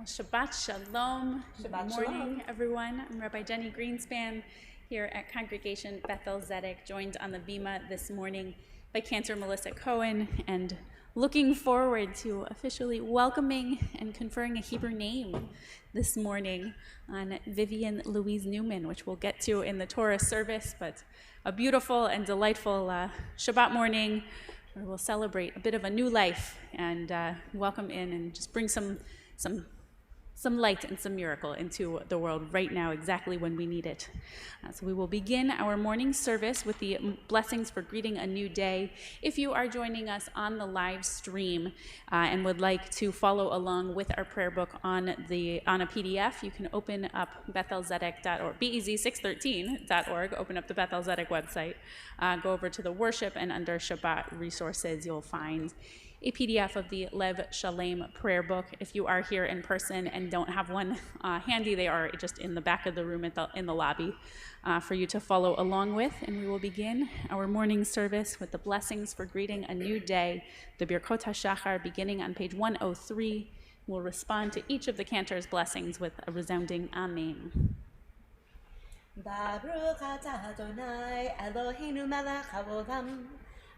Well, Shabbat Shalom. Shabbat Good morning, Shalom. everyone. I'm Rabbi Jenny Greenspan here at Congregation Beth-El Zedek, joined on the Bima this morning by Cantor Melissa Cohen, and looking forward to officially welcoming and conferring a Hebrew name this morning on Vivian Louise Newman, which we'll get to in the Torah service, but a beautiful and delightful Shabbat morning where we'll celebrate a bit of a new life and welcome in and just bring some light and some miracle into the world right now, exactly when we need it. So we will begin our morning service with the blessings for greeting a new day. If you are joining us on the live stream and would like to follow along with our prayer book on a PDF, you can open up bethelzedek.org, BEZ613.org, open up the Beth-El Zedek website, go over to the worship, and under Shabbat resources, you'll find a PDF of the Lev Shalem prayer book. If you are here in person and don't have one handy, they are just in the back of the room in the lobby for you to follow along with. And we will begin our morning service with the blessings for greeting a new day, the Birkot HaShachar, beginning on page 103. We'll respond to each of the cantor's blessings with a resounding Amen. Baruch atah Adonai Eloheinu melech haolam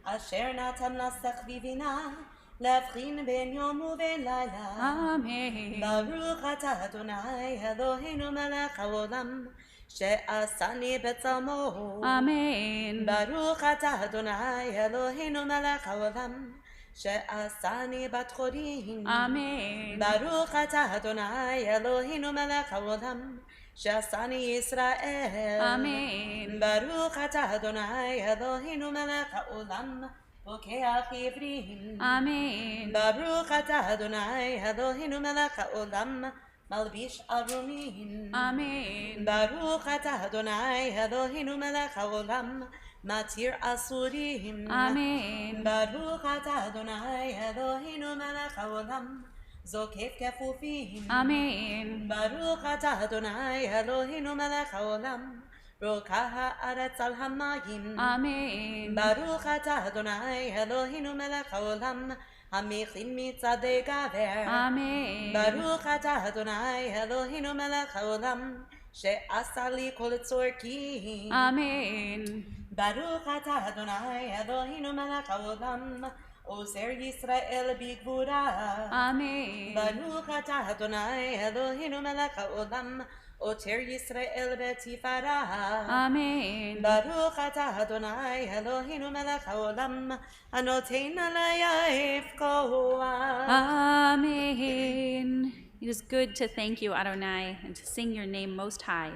asher natan lasech vivina להבחין בין יום ובין לילה. אמן. ברוך אתה אדוני אלוהינו מלך העולם שעשני בצלמו. אמן. ברוך אתה אדוני אלוהינו מלך העולם שעשני בת חורין. אמן. ברוך אתה אדוני אלוהינו מלך העולם שעשני ישראל. אמן. ברוך אתה אדוני אלוהינו מלך העולם פוקח עברים. אמן. ברוך אתה אדוני אלוהינו מלך העולם מלביש ערומים. אמן. ברוך אתה אדוני אלוהינו מלך העולם מתיר אסורים. אמן. ברוך אתה אדוני אלוהינו מלך העולם זוקף כפופים. אמן. ברוך אתה אדוני אלוהינו מלך העולם רוקה הארץ על המים. אמן. ברוך אתה אדוני אלוהינו מלך העולם המכין מצעדי גבר. אמן. ברוך אתה אדוני אלוהינו מלך העולם שעשה לי כל צורכי. אמן. ברוך אתה אדוני אלוהינו מלך העולם עוזר ישראל בגבורה. אמן. ברוך אתה אדוני אלוהינו מלך העולם עוטר ישראל בתפארה. אמן. ברוך אתה אדוני אלוהינו מלך העולם הנותן עלייך כוח. Amen. It is good to thank you, Adonai, and to sing your name most high,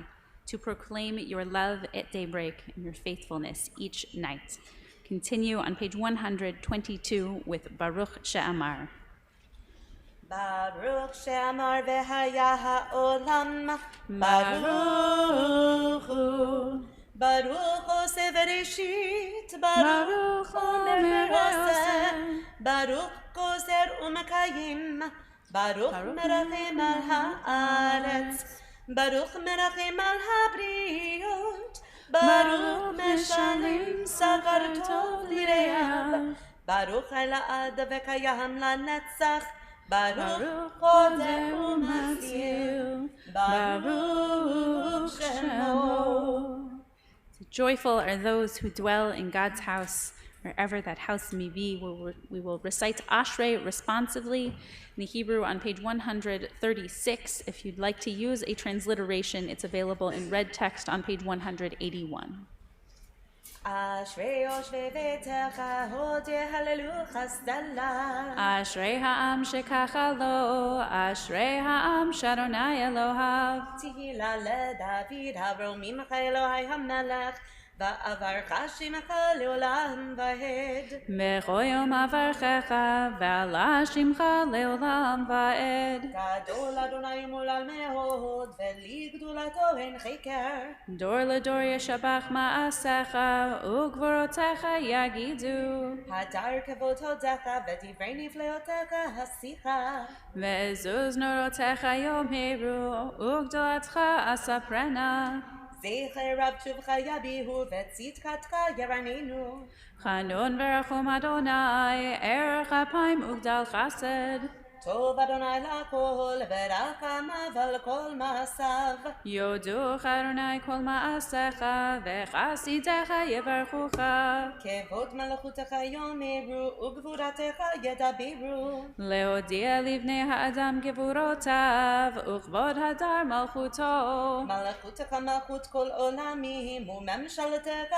to proclaim your love at daybreak and your faithfulness each night. Continue on page 122 with Baruch She'amar. Baruch She'amar v'haya ha'olam Baruch Hu. Baruch Ose Bereshit, Baruch Omer Omer Ose, Baruch Gozer U'Makayim, Baruch Merachem al ha'aretz, Baruch Merachem al ha'briot, Baruch Meshalem Savar Tov Lireah, Baruch Ela'ad v'Kayam la'netzach, Baruch Choder U'Matzil, Baruch Shemo. Joyful are those who dwell in God's house, wherever that house may be. We will recite Ashrei responsively in the Hebrew on page 136. If you'd like to use a transliteration, it's available in red text on page 181. Ashrei Yoshvei Beitecha Hod Yehalelu Chasdela. Ashrei ha'am shekacha lo, Ashrei ha'am sh'Adonai Elohav. Tehila leDavid Havromim Elohai HaMelech Va'avarcha Shimcha Leolam Va'ed. Mechoyom avarchecha, ve'ala shimcha leolam va'ed. Gadol Adonai Mulal Mehod Ve'li Gdulato En Cheker. Dor ledor yeshabach ma'asecha, ugvorotecha yagidu. Hadar Kevod Hodecha V'divrei Nifleotecha Hasicha. Ve'ezuz norotecha yomheru, ugdolatcha asaprena. Zecher Rav Tuvcha Yabihu V'tzitkatcha Yaraninu. Chanun verachum Adonai, erech apayim ugdal chesed. טוב אדוני לכל ורחמיו על כל מעשיו. יודוך אדוני כל מעשיך, וחסידיך יברכוך. כבוד מלכותך יאמרו, וגבורתך ידברו. להודיע לבני האדם גבורותיו, וכבוד הדר מלכותו. מלכותך מלכות כל עולמים, וממשלתך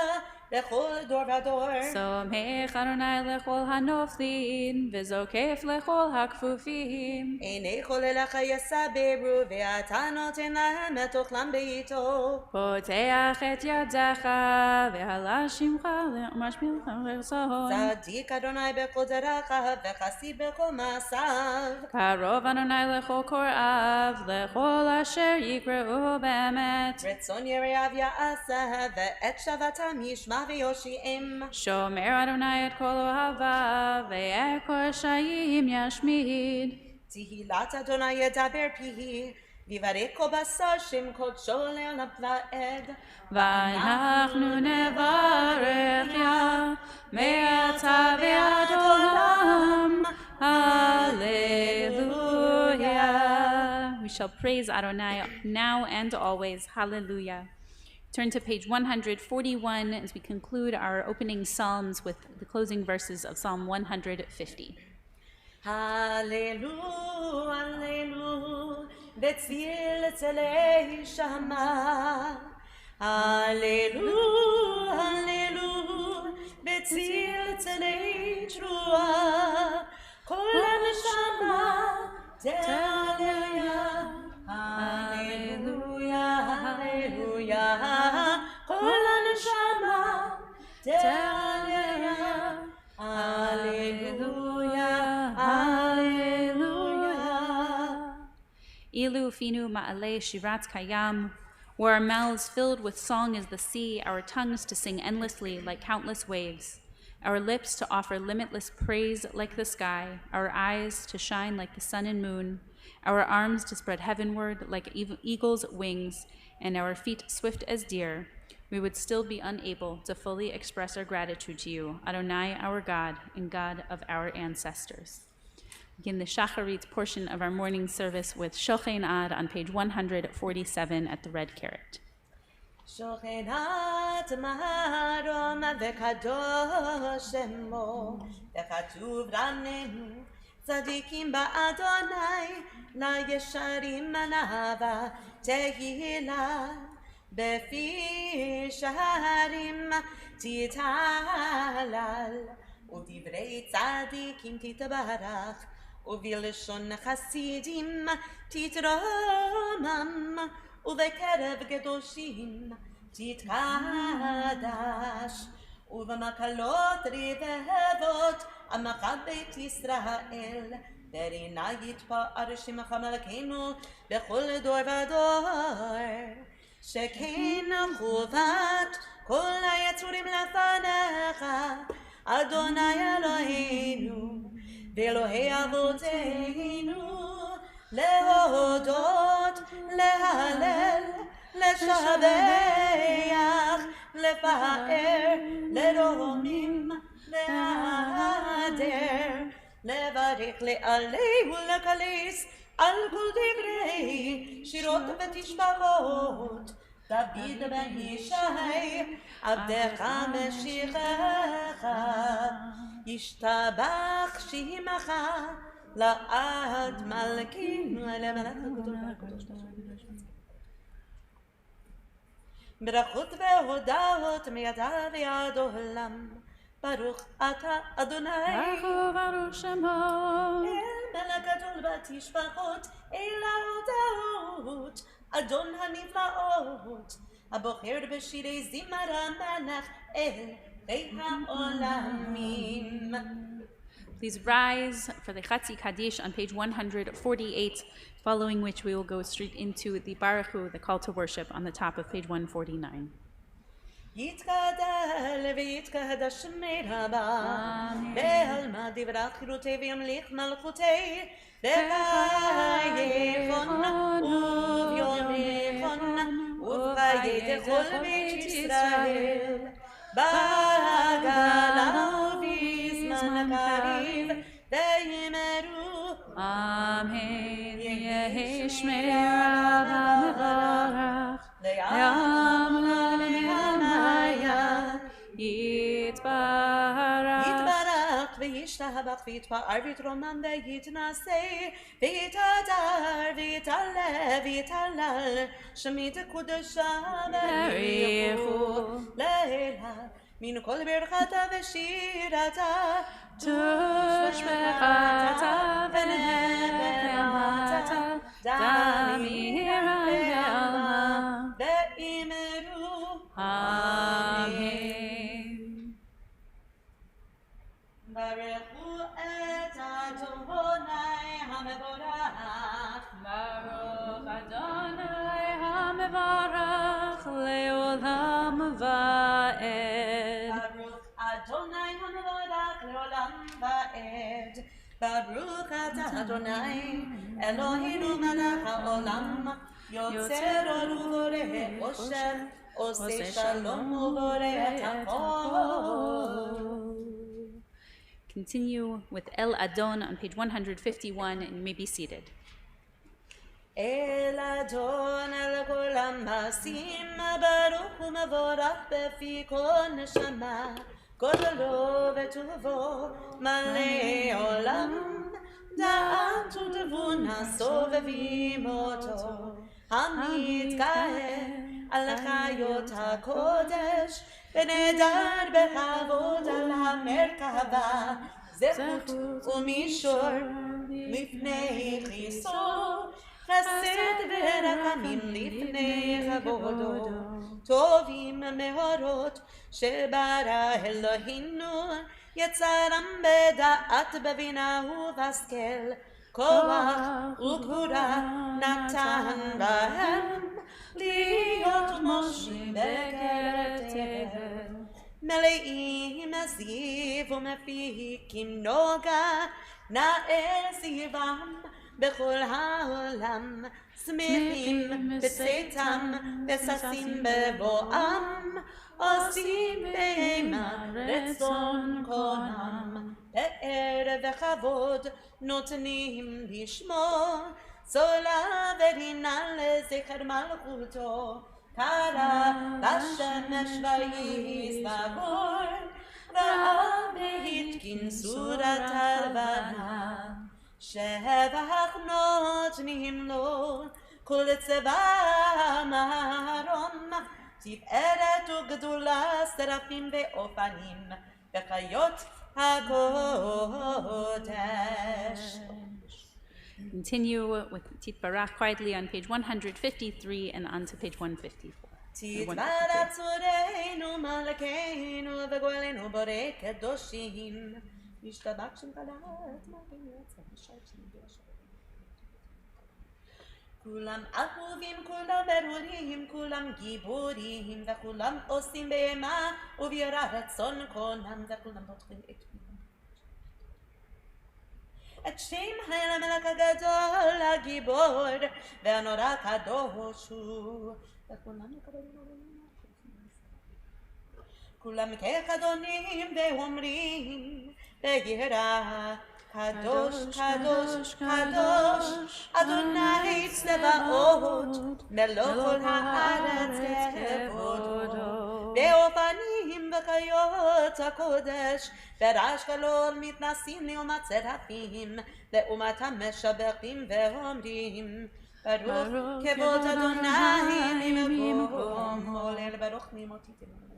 בכל דור ודור. סומך אדוני לכל הנופלים, וזוקף לכל הכפופים. עיני כל אליך יסברו, ואתה נותן להם את אוכלם בעתו. פותח את ידיך, ועלה שמך ומשמילך ורצון. צדיק אדוני בכל דרכיו, וחסי בכל מעשיו. קרוב אדוני לכל קוראיו, לכל אשר יקראו באמת. רצון יראיו יעשה, ואת שבתם ישמע ויושיעם. שומר אדוני את כל אוהביו, ואת כל רשעים ישמיד. תהילת אדוני ידבר פיhi, ויברך כל בשר שם קודשו לעולם ועד. ואנחנו נברך יה, מעתה ועד עולם. Hallelujah. We shall praise Adonai now and always. Hallelujah. Turn to page 141 as we conclude our opening psalms with the closing verses of Psalm 150. Hallelujah, hallelujah, בצליל צלי שמה. Hallelujah, hallelujah, בצליל צלי תרועה. כל הנשמה תהללויה. Hallelujah, hallelujah, כל הנשמה תהללויה. Hallelujah, hallelujah. Ilu finu ma'ale shirat kayam. Were our mouths filled with song as the sea, our tongues to sing endlessly like countless waves, our lips to offer limitless praise like the sky, our eyes to shine like the sun and moon, our arms to spread heavenward like eagle's wings, and our feet swift as deer, we would still be unable to fully express our gratitude to you, Adonai, our God, and God of our ancestors. Begin the Shacharit portion of our morning service with Shochen Ad on page 147 at the red carrot. שוכנת מהרום וקדוש שמו, וכתוב רננו, צדיקים באדוני, לישרים מנהבה תהילה, בפי שערים תתהלל, ודברי צדיקים תתברך, ובלשון חסידים תתרומם, ובקרב קדושים תתקדש, ובמקלות רבבות עמך בית ישראל, ברינה יתפאר שמך מלכנו בכל דור ודור. שכן חובת כל היצורים לפניך, אדוני אלוהינו ואלוהי אבותינו, להודות, להלל, לשבח, לפאר, לרומם, להדר, לברך, לעלה ולקליס על כל דברי שירות ותשבחות. דוד בן ישי עבדך משיחך, ישתבח שמך לעד מלכנו למלך הקדוש. ברכות והודעות מידה ויד עולם, ברוך אתה אדוני, ברוך שמו, מלך גדול ותשבחות, אל ההודעות, אדון הנפלאות, הבוחר בשירי זמר המלך אל העולמים. Please rise for the Chatzi Kaddish on page 148, following which we will go straight into the Baruch Hu, the call to worship, on the top of page 149. יתגדל ויתקדש שמי רבה, בעלמא דברה חירותי וימליך מלכותי, בחייכון וביומכון ובחיי כל בית ישראל, בגלה ובזמן קריב, ויאמרו Amen. Yehi shmeirav mevarach le'am le'amaya yitbarach. יתברך וישתבח ויתפאר ויתרומם ויתנשא ויתהדר ויתעלה ויתהלל שמית קודשה בריחו לילה מן כל ברכתה ושירתה תושבחתה ונחמתה דמירה ועלמה ואמרו אמן. ברכו את אדוני המבורך ברוך אדוני המבורך לעולם ועד. ברוך אדוני המבורך לעולם ועד. ברוך אתה אדוני אלוהינו מלך העולם יוצר אור ובורא אושר עושה שלום ובורא את הכל. Continue with El Adon on page 151, and you may be seated. אל אדון אל כל המעשים ברוך ומבורך בפי כל נשמה גודלו וטובו מלא עולם דעת ותבונה סובבים אותו המתגאה על חיות הקודש ונהדר בכבוד על המרכבה זכות ומישור לפני חיסור חסד ורחמים לפני כבודו טובים מאורות שברא אלוהינו יצרם בדעת בבינה ובהשכל כוח וגבורה נתן בהם להיות מושלים בקרת תבל מלאים זיו ומפיקים נוגה נאה זיום בכל העולם שמחים בצאתם וששים בבואם עושים בהמה רצון קונם פאר וכבוד נותנים לשמור צולה ורינה לזכר מלכותו קרא בשמש ויסתבור ראה והתקין סורת הלבנה שבח נותנים לו כל צבא מהרום תפארת וגדולה שרפים ואופנים וחיות הקודש. Continue with Titbarach quietly on page 153 and on to page 154. תתברך צורנו מלכנו וגואלנו בורא קדושים משתבח שם קלט כולם אהובים, כולם ברורים, כולם גיבורים וכולם עושים בהמה ובירא רצון קונם וכולם פותחים את פיהם את שם המלך הגדול הגיבור והנורא קדוש הוא וכולם מקבלים כולם כחדונים ואומרים ביראה קדוש קדוש קדוש אדוני צבאות מלוא כל הארץ כבודו באופנים וחיות הקודש ברעש גדול מתנסים לעומת צרפים לעומתם משבחים ואומרים ברוך כבוד אדוני ממקום עולל ברוך ממותי תמונה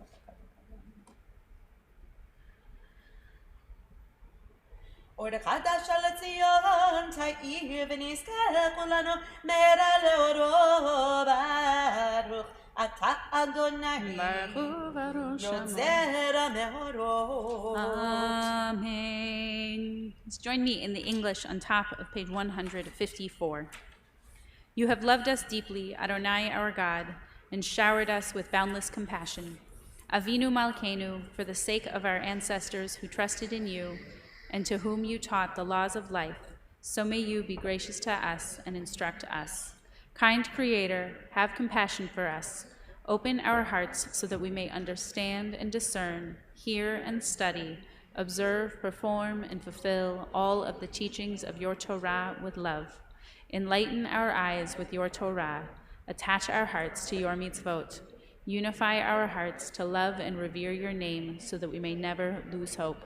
אור חדש על ציון תאיר ונזכה כולנו מהרה לאורו ברוך אתה אדוני יוצר המאורות. Amen. Let's join me in the English on top of page 154. You have loved us deeply, Adonai our God, and showered us with boundless compassion. Avinu Malkeinu, for the sake of our ancestors who trusted in you, and to whom you taught the laws of life, so may you be gracious to us and instruct us. Kind Creator, have compassion for us. Open our hearts so that we may understand and discern, hear and study observe, perform, and fulfill all of the teachings of your Torah with love. Enlighten our eyes with your Torah. Attach our hearts to your mitzvot. Unify our hearts to love and revere your name so that we may never lose hope.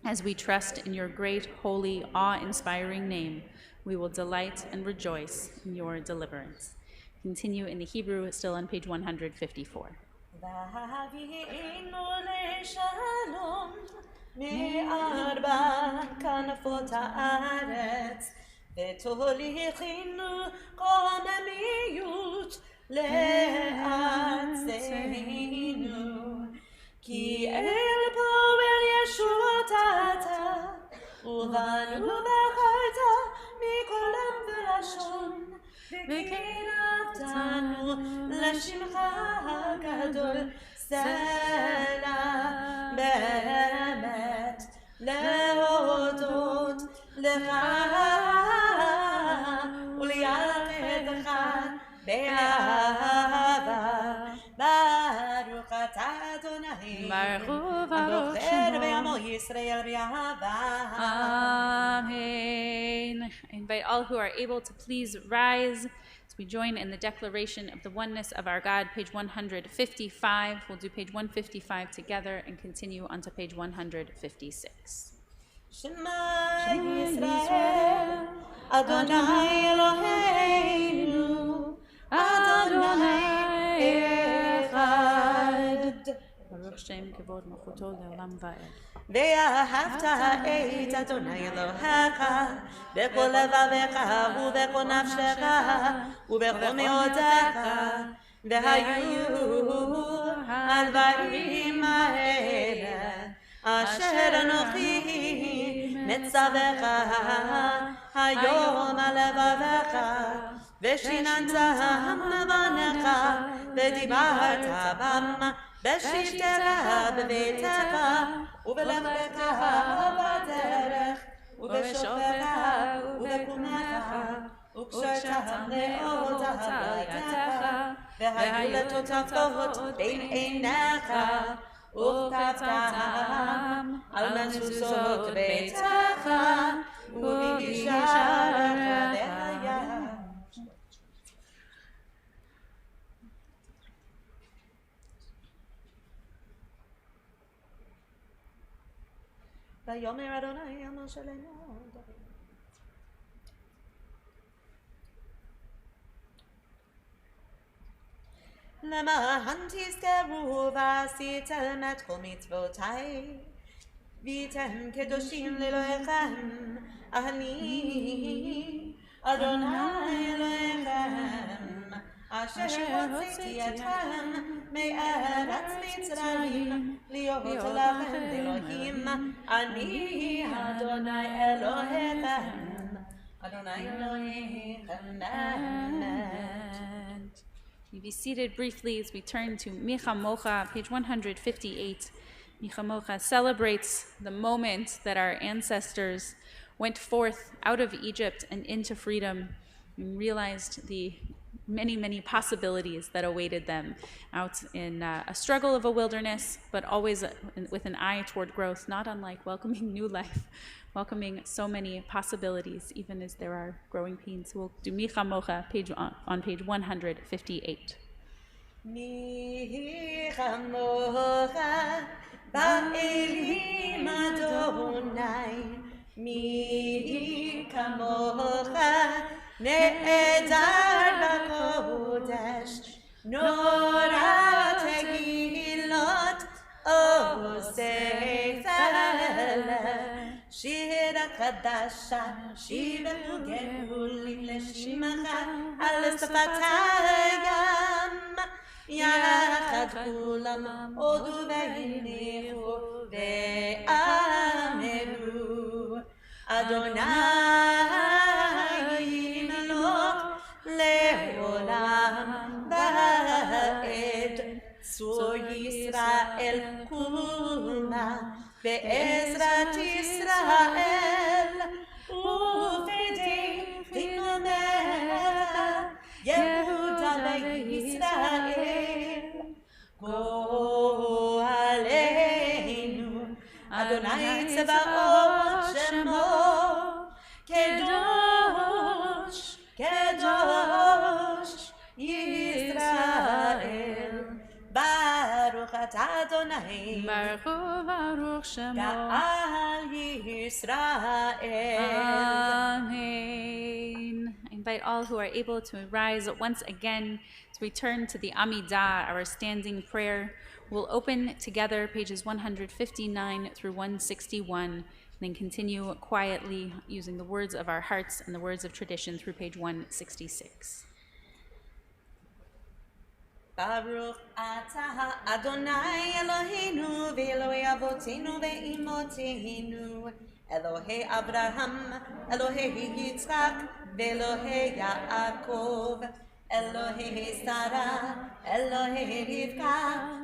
As we trust in your great, holy, awe-inspiring name, we will delight and rejoice in your deliverance. Continue in the Hebrew, still on page 154. מארבע כנפות הארץ, ותוליכנו קוממיות לארצנו. כי אל פועל ישועות אתה, ובנו בחרת מכל עם ולשון, וקרבתנו לשמך הגדול. סלע באמת להודות לך ולייחדך באהבה. ברוך אתה אדוני הבוחר בעמו ישראל באהבה. Amen. I invite all who are able to please rise as we join in the declaration of the oneness of our God, page 155. We'll do page 155 together and continue on to page 156. Shema Yisrael, Adonai Eloheinu, Adonai Echad. Baruch Shem Kevod Malchuto Le'olam Va'ed. ואהבת את אדוני אלוהיך בכל לבבך ובכל נפשך ובכל מאודך. והיו הדברים האלה אשר אנוכי מצווך היום על לבבך, ושיננתם לבניך ודיברת בם בשבתך בביתך ובלכתך ובדרך ובשופך ובקומך וקשרתם לאוזנייך והיו לטוטפות בין עיניך וכתבתם על מזוזות ביתך ובגשרך והיה. ויאמר אדוני אל משה לאמור. למען תזכרו ועשיתם את כל מצוותיי, והייתם קדושים לאלוהיכם, אני אדוני אלוהיכם, אשר הוצאתי אתכם מארץ מצרים להיות לכם אלוהים. אני אדוני אלוהיכם, אדוני אלוהיכם באמת. You be seated briefly as we turn to Micha Mocha, page 158. Micha Mocha celebrates the moment that our ancestors went forth out of Egypt and into freedom and realized the many, many possibilities that awaited them out in a struggle of a wilderness, but always with an eye toward growth, not unlike welcoming new life, welcoming so many possibilities, even as there are growing pains. We'll do Micha Mocha on page 158. Micha Mocha ba'elim Adonai, Micha Mocha נעדר בקודש, נורא תהילות עושה שיר חדשה, שיבחו גאולים לשמך על שפת הים, יחד כולם הודו והניחו ואמרו אדוני לעולם ועד. צור ישראל קומה בעזרת ישראל ובדי חינומך יהודה וישראל. גואלנו אדוני Adonai Baruch Hu Baruch Shemo. Ga'al Yisrael. Amen. I invite all who are able to rise once again to return to the Amidah, our standing prayer. We'll open together pages 159 through 161, and then continue quietly using the words of our hearts and the words of tradition through page 166. Baruch atah Adonai Eloheinu v'Elokei Avotenu v'Imotenu Elohei Abraham, Elohei Yitzchak v'Elokei Yaakov Elohei Sarah, Elohei Rivka,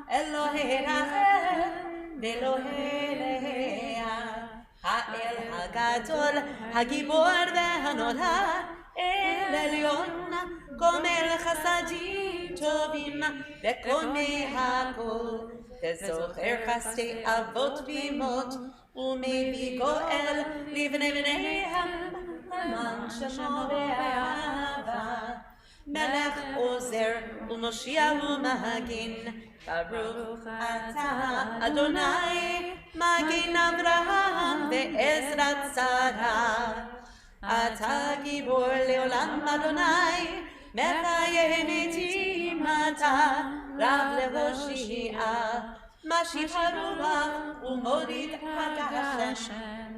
Elohei Rachel v'Elokei Leah Ha'el Hagadol, Hagibor v'Hanodha El Elyon Gomel Chasadim Tovim Vekonei Hakol Vezocher Chasdei Avot Bimot Umevi Goel Livnei Bneihem Haman Shemo Be'ahava Melech Ozer U'Moshiach U'Magin Baruch Atah Adonai Magin Avraham Ve'ezrat Sarah Ata Gibor Leolam Adonai Mechayeh Metim Ata Rav Lehoshia Mashich HaRuach U'Morid HaGashem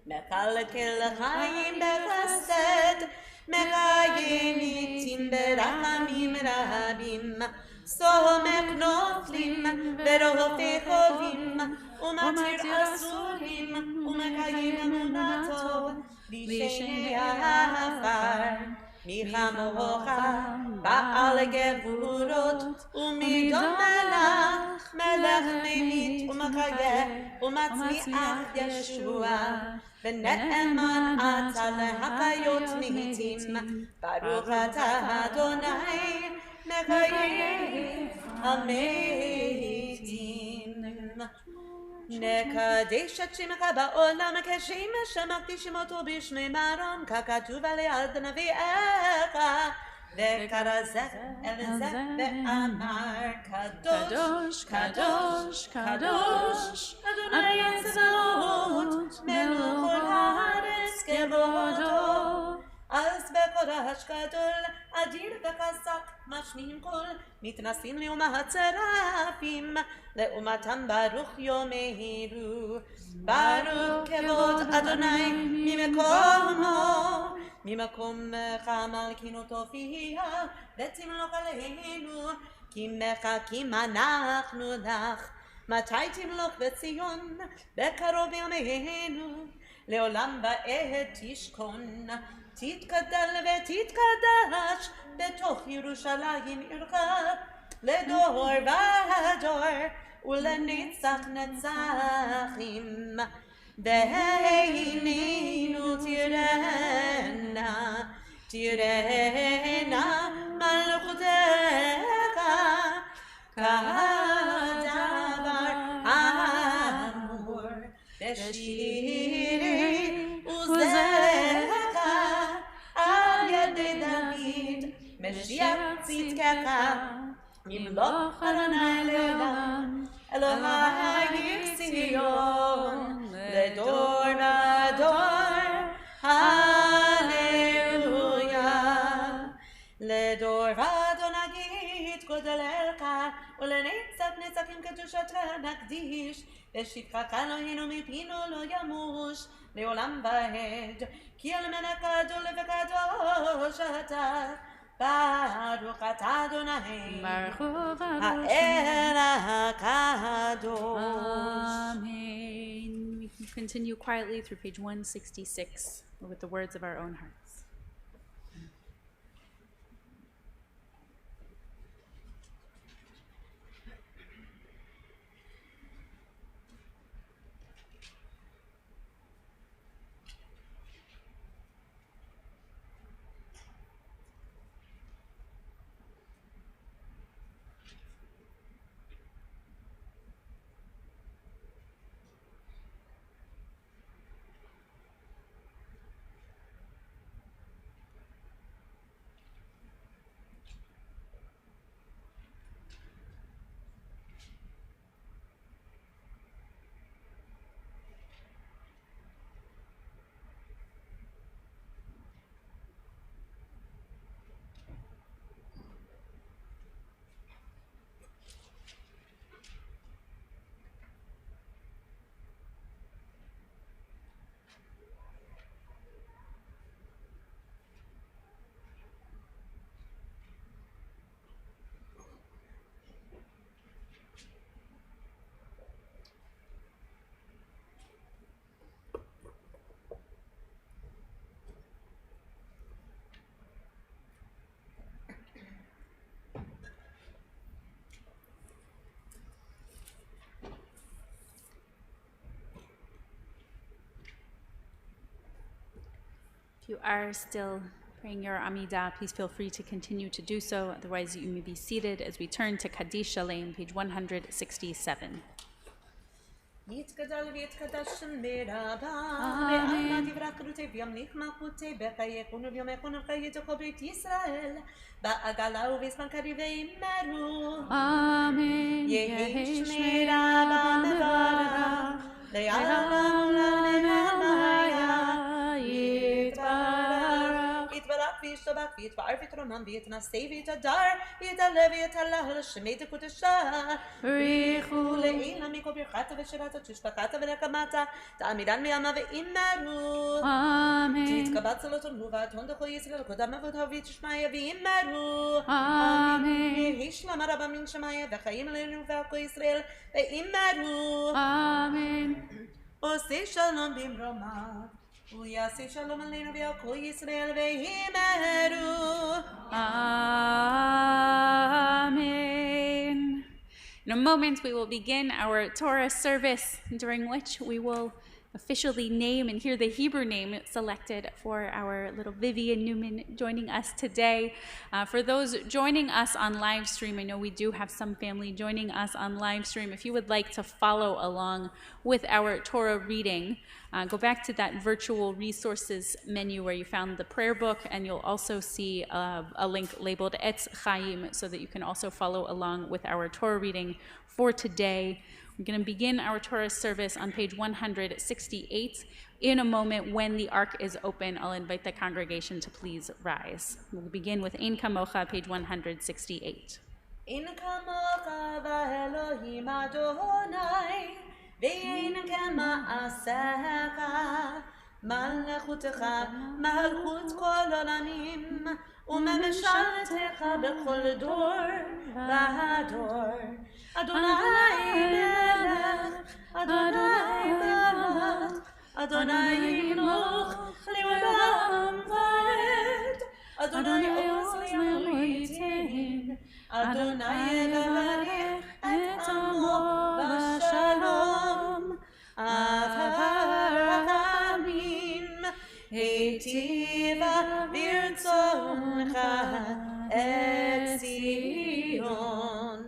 Mechalkel Chaim Bechesed Mechayeh Metim Berachamim Rabim Somech Noflim Verofei Chovim Umatir Asurim Umekayim Emunato Lishenei Afar Michamocha Baal Gevurot Umidon Melach Melech Memit Umachayeh Umatzmiach Yeshua V'ne'eman Ata Lehakayot Mitim Baruch Atah Adonai Mechayeh Ametim נקדש את שמך בעולם כשם שמקדישים אותו בשמי מרום ככתוב על יד נביאך וקרא זה אל זה ואמר קדוש קדוש קדוש אדוני הצבאות מלך כל הארץ כבודו אז בקודש גדול אדיר וחזק משמיעים קול מתנסים לאומה הצרפים לאומתם ברוך יאמרו ברוך כבוד אדוני ממקום מלכינו תופיע ותמלוך עלינו כי מחכים אנחנו לך מתי תמלוך בציון בקרוב ימינו לעולם ועד תשכון תתגדל ותתקדש בתוך ירושלים עירך לדור ודור ולנצח נצחים והננו תראנה מלכותך כדבר אמור בשירי עוזך על ידי דוד משיח צדקך ימלוך אדוני לעולם אלוהי ציון לדור ודור הללויה לדור ודור נגיד גודלך ולנצח נצחים קדושתך נקדיש ושבחך אלוהינו מפינו לא ימוש לעולם ועד כי על מלך גדול וקדוש אתה ברוך אתה אדוני האל הקדוש. Amen. We can continue quietly through page 166 with the words of our own hearts. you are still praying your Amidah, please feel free to continue to do so. Otherwise, you may be seated as we turn to Kaddish Shalem, page 167. יתגדל ויתקדש מרבה, ועלמא דברה קרותי וימליך מלכותי בחייכון וביומכון וחיי כל בית ישראל, בעגלה ובזמן קריב וימרו. אמן. יהי שמירה במברך, לעולם ולעלמיה יתברך. יתברך וישתבח ויתפאר ויתרומם ויתנשא ויתהדר ויתעלה ויתהלל שמי דקודשה. בריחו לעילה מכל ברכתה ושירתה תשבחתה ונקמתה תעמידן מימה ואימרו. אמן. תתקבל צלותון ובעתון דכל ישראל קודם עבודה ותשמעיה ואימרו. אמן. יהי שלום הרבה מן שמיה וחיים עלינו ועל כל ישראל ואימרו. אמן. עושה שלום במרומה ויעשה שלום עלינו ועל כל ישראל ואימרו. Amen. In a moment, we will begin our Torah service, during which we will officially name and hear the Hebrew name selected for our little Vivian Newman joining us today. For those joining us on live stream, I know we do have some family joining us on live stream. If you would like to follow along with our Torah reading, go back to that virtual resources menu where you found the prayer book, and you'll also see a link labeled Etz Chaim so that you can also follow along with our Torah reading for today. We're going to begin our Torah service on page 168. In a moment, when the ark is open, I'll invite the congregation to please rise. We'll begin with Ein Kamocha, page 168. Ein kamocha v'Elohim Adonai, ve'ein kema'asecha, malchutecha malchut kol olamim, u'memishaltecha b'chol dor v'ador. Adonai melech, Adonai melech, Adonai yimloch le'olam va'ed, Adonai oz le'oitin, Adonai yevarech et amo v'shalom, Amen. Heitiva v'irtzoncha et Zion,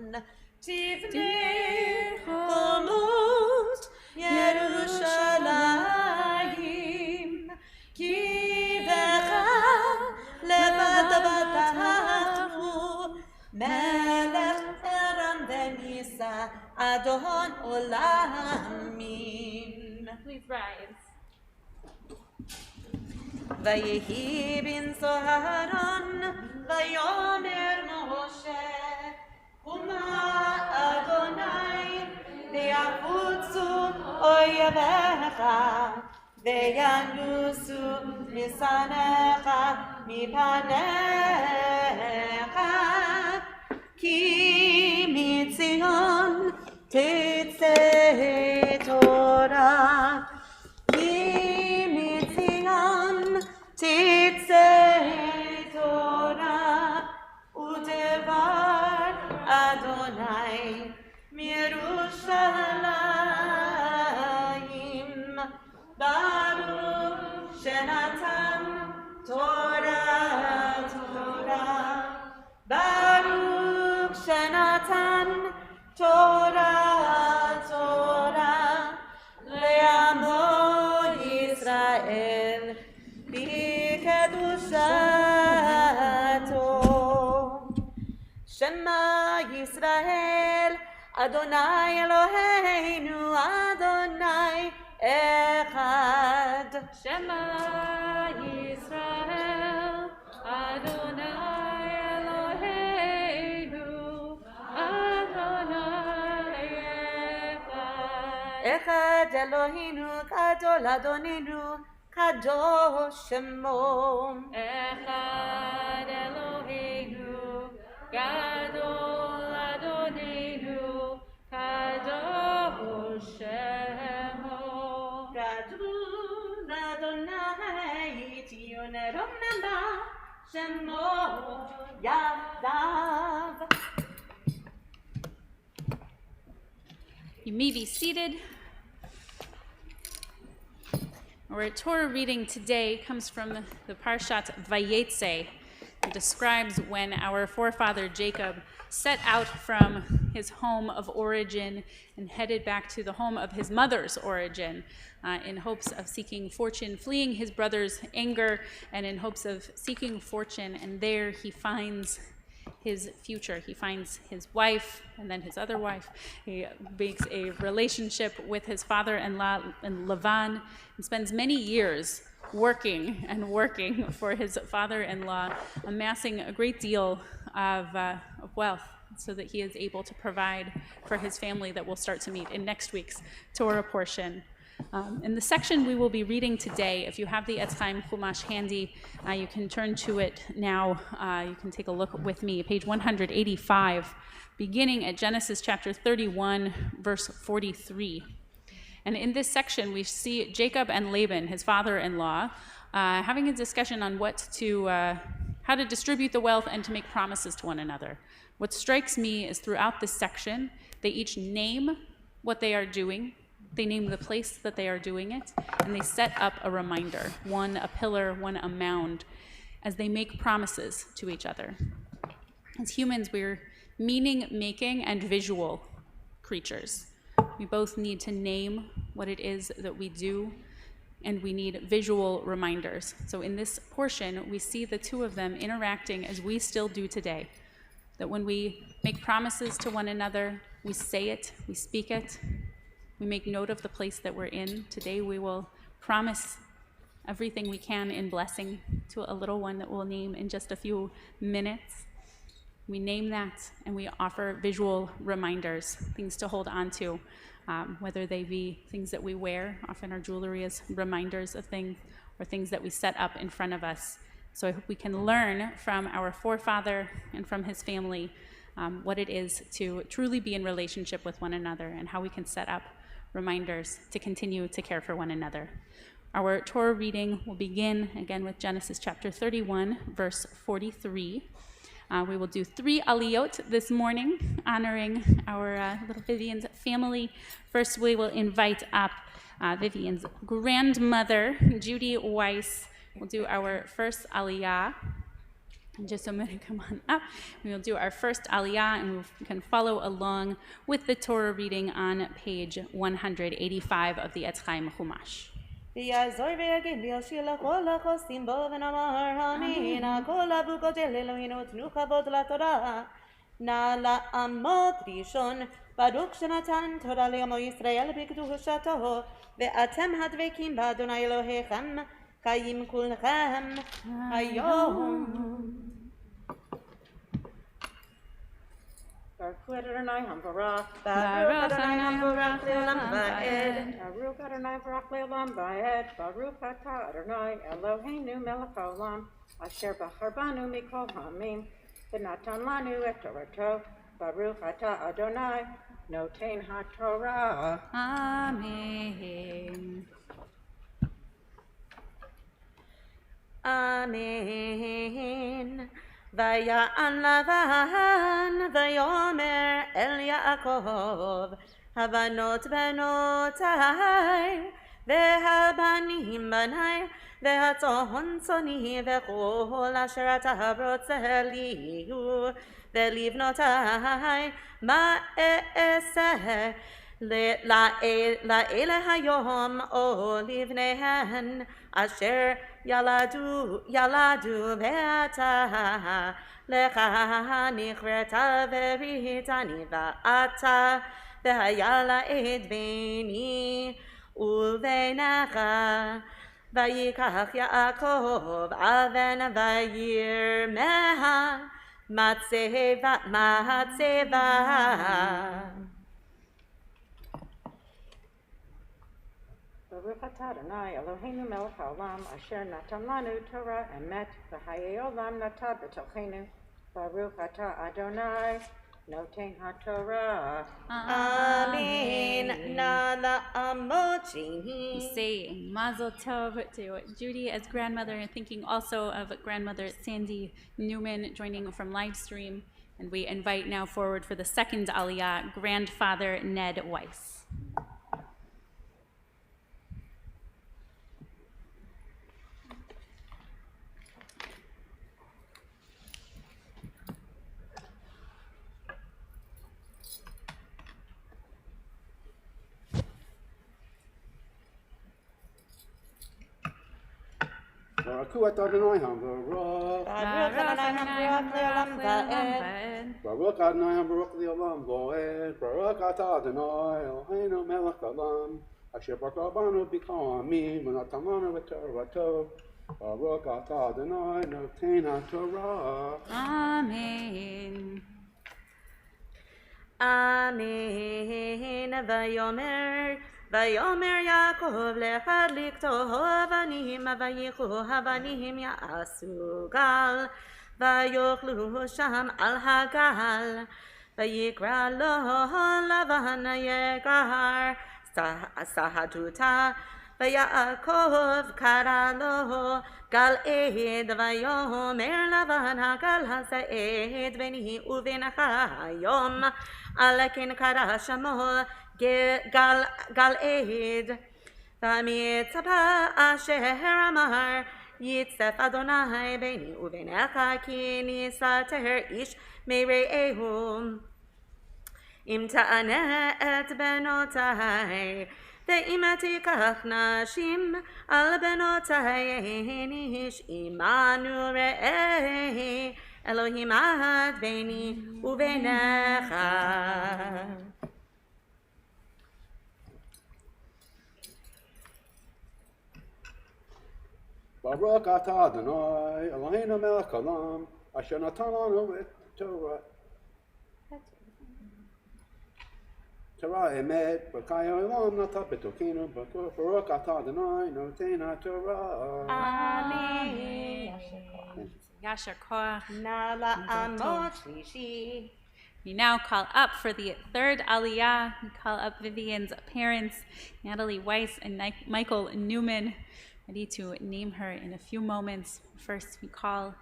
Tivnei chomot Yerushalayim, ki vecha levad vatachnu, melech eram v'nisa Adon olamim. Please rise. Vayehi bin Zoharon, vayomer Moshe, Uma Adonai, ve'afutzu oyevecha, ve'yanusu misanecha mipanecha, ki mitzion tetzeh Torah, ki mitzion tetzeh Torah, udevar Adonai mirushalayim, Baruch shenatan Torah Torah, Baruch shenatan Torah Torah, le'amo Yisrael b'kedushato. Shema Yisrael, Adonai Eloheinu, Adonai Echad. Shema Yisrael, Adonai Eloheinu, Adonai Echad. Echad Eloheinu, Gadol Adonenu, Kadosh Shemo. Echad Eloheinu, Gadol Adonenu, Kadosh Shemo. Gadol Adonai, Tzion Romnamba, Shemo Yadav. You may be seated. Our Torah reading today comes from the Parshat Vayetze. It describes when our forefather Jacob set out from his home of origin and headed back to the home of his mother's origin in hopes of seeking fortune, fleeing his brother's anger, and in hopes of seeking fortune. And there he finds his future. He finds his wife and then his other wife. He makes a relationship with his father-in-law and Lavan and spends many years working for his father-in-law, amassing a great deal of wealth so that he is able to provide for his family that we'll start to meet in next week's Torah portion. In the section we will be reading today, if you have the Etz Chaim Chumash handy, you can turn to it now. You can take a look with me, page 185, beginning at Genesis chapter 31, verse 43. And in this section, we see Jacob and Laban, his father-in-law, having a discussion on how to distribute the wealth and to make promises to one another. What strikes me is throughout this section, they each name what they are doing. They name the place that they are doing it, and they set up a reminder, one a pillar, one a mound, as they make promises to each other. As humans, we're meaning-making and visual creatures. We both need to name what it is that we do, and we need visual reminders. So in this portion, we see the two of them interacting as we still do today, that when we make promises to one another, we say it, we speak it, we make note of the place that we're in. Today we will promise everything we can in blessing to a little one that we'll name in just a few minutes. We name that and we offer visual reminders, things to hold on to, whether they be things that we wear, often our jewelry is reminders of things, or things that we set up in front of us. So I hope we can learn from our forefather and from his family what it is to truly be in relationship with one another and how we can set up reminders to continue to care for one another. Our Torah reading will begin again with Genesis chapter 31, verse 43. We will do 3 aliyot this morning, honoring our little Vivian's family. First, we will invite up Vivian's grandmother, Judy Weiss. We'll do our first aliyah. Just a minute, come on up. We will do our first aliyah, and we can follow along with the Torah reading on page 185 of the Etz Chaim Chumash. ברוך שנתן תורה לעמו ישראל בקדושתו, ואתם הדבקים באדוני אלוהיכם, חיים כולכם היום. Baruch Adonai Hamvarach. Baruch Adonai Hamvarach le'olam va'ed. Baruch Adonai Hamvarach le'olam va'ed. Baruch atah Adonai Eloheinu melech haolam, asher bachar banu mikol ha'amim, v'natan lanu et torato. Baruch atah Adonai noten haTorah. Amen. Amen. ויען לבן ויאמר אל יעקב, הבנות בנותיי והבנים בניי והצאן צאני וכל אשר אתה רוצה לי ולבנותיי, מה אעשה לאלה היום או לבניהן אשר ילדו ואתה לך נכרת וריתני ואתה והיה לעד ביני ובינך. ויקח יעקב אבן וירמה מצבה. Baruch atah Adonai Eloheinu melech haolam, asher natan lanu Torah emet, v'hayei olam natah b'tochenu. Baruch atah Adonai noten haTorah. Amen. Nala amochi. Say Mazel Tov to Judy as grandmother, and thinking also of grandmother Sandy Newman joining from live stream. And we invite now forward for the second aliyah, grandfather Ned Weiss. Baraku at Adonai Hambarak. Baruch Adonai Hambarak Le'olam Va'ed. Baruch Adonai Hambarak Le'olam Va'ed. Baruch Atah Adonai Eloheinu Melech Haolam. Asher Baruch Banu B'kol Amim V'natan Lanu et Torato. Baruch Atah Adonai Noten HaTorah. Amen. Amen. Vayomer Yaakov lechad liktoh avanim vayichu avanim ya'asu gal vayochlu sham al hagal vayikra lo lavan yegar sahatuta vayaakov kara lo gal ed vayomer lavan hagal hasaed veni uvenacha hayom alakin kara shamo gal ed v'mitzapa asher amar yitzef Adonai beni uvenecha ki nisater ish mere'ehu im ta'aneh et benotai ve'im tikach nashim al benotai nish imanu re'eh Elohim ad beni uvenecha. Baruch Atah Adonai Eloheinu Melech Haolam. Asher natan lanu et Torah. Torah emet, b'kayim olam nata b'tokenu, Baruch Atah Adonai Noten HaTorah. Amen. Yasher Koach. Nala amot shlishi. We now call up for the third Aliyah. We call up Vivian's parents, Natalie Weiss and Michael Newman, ready to name her in a few moments. First, we call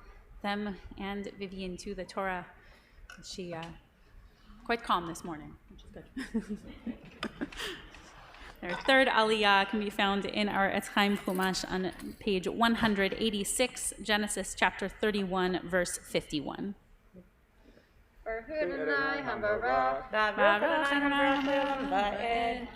them and Vivian to the Torah. She quite calm this morning, which is good. Their third Aliyah can be found in our Etz Chaim Chumash on page 186, Genesis chapter 31, verse 51. Baruch Adonai Hambarak. Baruch Adonai Le'olam Va'ed.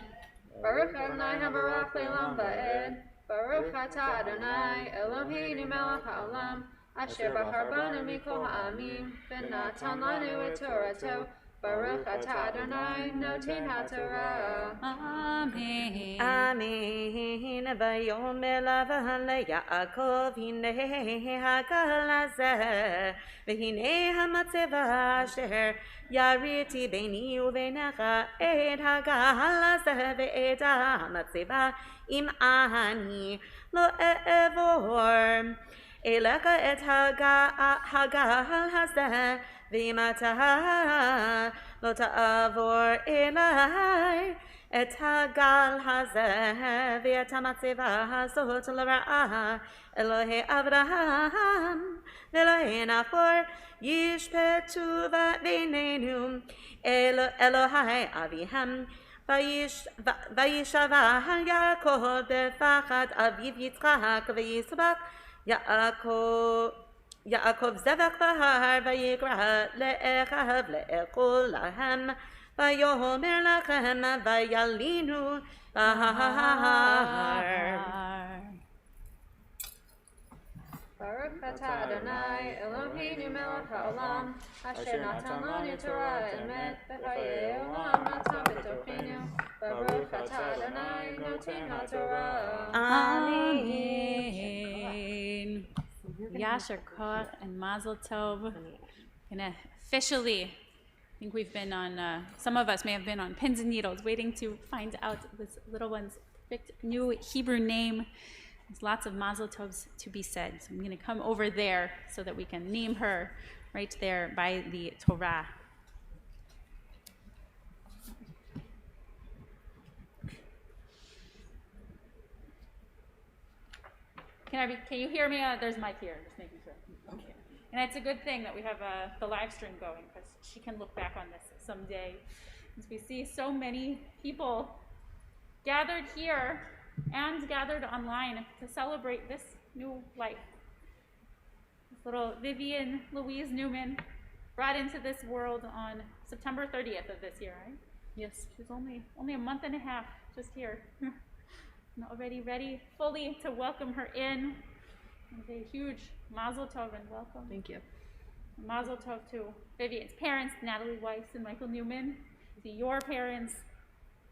Baruch Adonai Hambarak Le'olam Va'ed. Baruch Atah Adonai Eloheinu Melech Haolam. Asher Bahar Banu Mikol Ha'amim V'natan Lanu et Torato. Baruch Atah Adonai Noten HaTorah. Amen. Amen. Vayomer Lavan leYaakov Hinei Hagal hazeh V'hinei hamatzeva asher yariti beni uvenecha et Hagal hazeh ve'et hamatzeva im ani lo e'evor Eleka et Hagal hazeh V'imata lo ta'avor elai et hagal hazeh v'et hamatzeva hazot l'ra'ah Elohei Avraham v'Elohei Nachor yishpetu v'beinenu Elohei Aviham v'yishava Yaakov b'fachad aviv Yitzchak v'Yisbak Yaakov zevach v'har v'yikra le'echav le'ekol lahem v'yomer lachem v'yalinu v'har. Baruch Atah Adonai Eloheinu Melech Haolam. Asher natan lanu Torah emet v'chayei olam natan b'tochenu. Baruch Atah Adonai Noten HaTorah. Amen. Yasher Koach and Mazel Tov. And officially, I think we've been on, some of us may have been on pins and needles waiting to find out this little one's perfect new Hebrew name. There's lots of Mazel Tovs to be said. So I'm going to come over there so that we can name her right there by the Torah. Can you hear me? There's a mic here, just making sure. Okay. And it's a good thing that we have the live stream going because she can look back on this someday. As we see so many people gathered here and gathered online to celebrate this new life. This little Vivian Louise Newman brought into this world on September 30th of this year, right? Yes. She's only a month and a half just here. And already ready fully to welcome her in And a huge mazel tov and welcome. Thank you. Mazel tov to Vivian's parents, Natalie Weiss and Michael Newman, to your parents,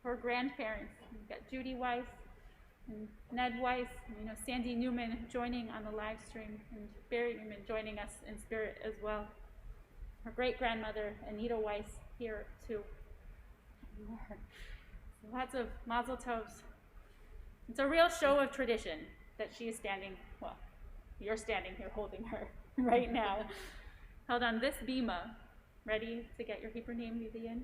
her grandparents. We've got Judy Weiss and Ned Weiss, and, Sandy Newman joining on the live stream, and Barry Newman joining us in spirit as well. Her great-grandmother, Anita Weiss, here too. So lots of mazel tovs. It's a real show of tradition that she is standing, well, you're standing here holding her right now, held on this bima, ready to get your Hebrew name, Vivian.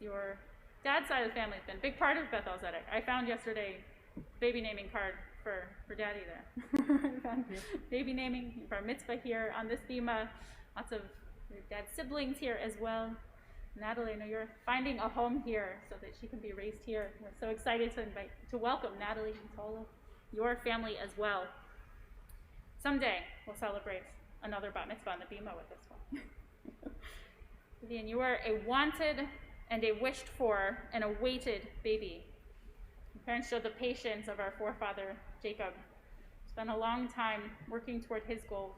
Your dad's side of the family has been a big part of Beth-El Zedek. I found yesterday baby naming card for daddy there. Baby naming, bar mitzvah here on this bima. Lots of your dad's siblings here as well. Natalie, I know you're finding a home here so that she can be raised here. We're so excited to welcome Natalie and all of your family as well. Someday we'll celebrate another bat mitzvah on the bima with this one. Vivian, you are a wanted and a wished for and awaited baby. Your parents showed the patience of our forefather Jacob. Spent a long time working toward his goal,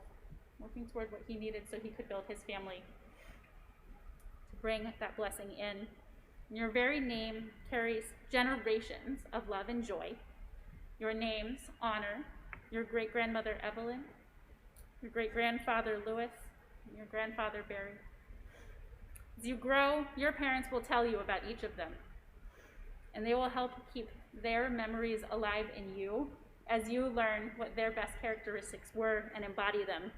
working toward what he needed so he could build his family, to bring that blessing in. And your very name carries generations of love and joy. Your names honor your great-grandmother Evelyn, your great-grandfather Louis, and your grandfather Barry. As you grow, your parents will tell you about each of them, and they will help keep their memories alive in you as you learn what their best characteristics were and embody them.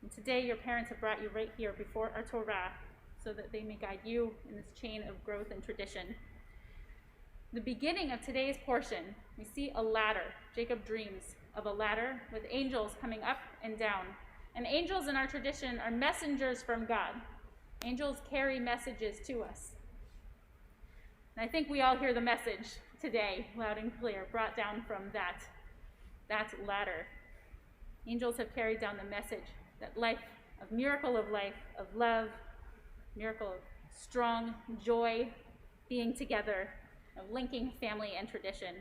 And today, your parents have brought you right here before our Torah so that they may guide you in this chain of growth and tradition. The beginning of today's portion, we see a ladder. Jacob dreams of a ladder with angels coming up and down. And angels in our tradition are messengers from God. Angels carry messages to us. And I think we all hear the message today, loud and clear, brought down from that ladder. Angels have carried down the message that life, of miracle of life, of love, miracle of strong joy, being together, of linking family and tradition.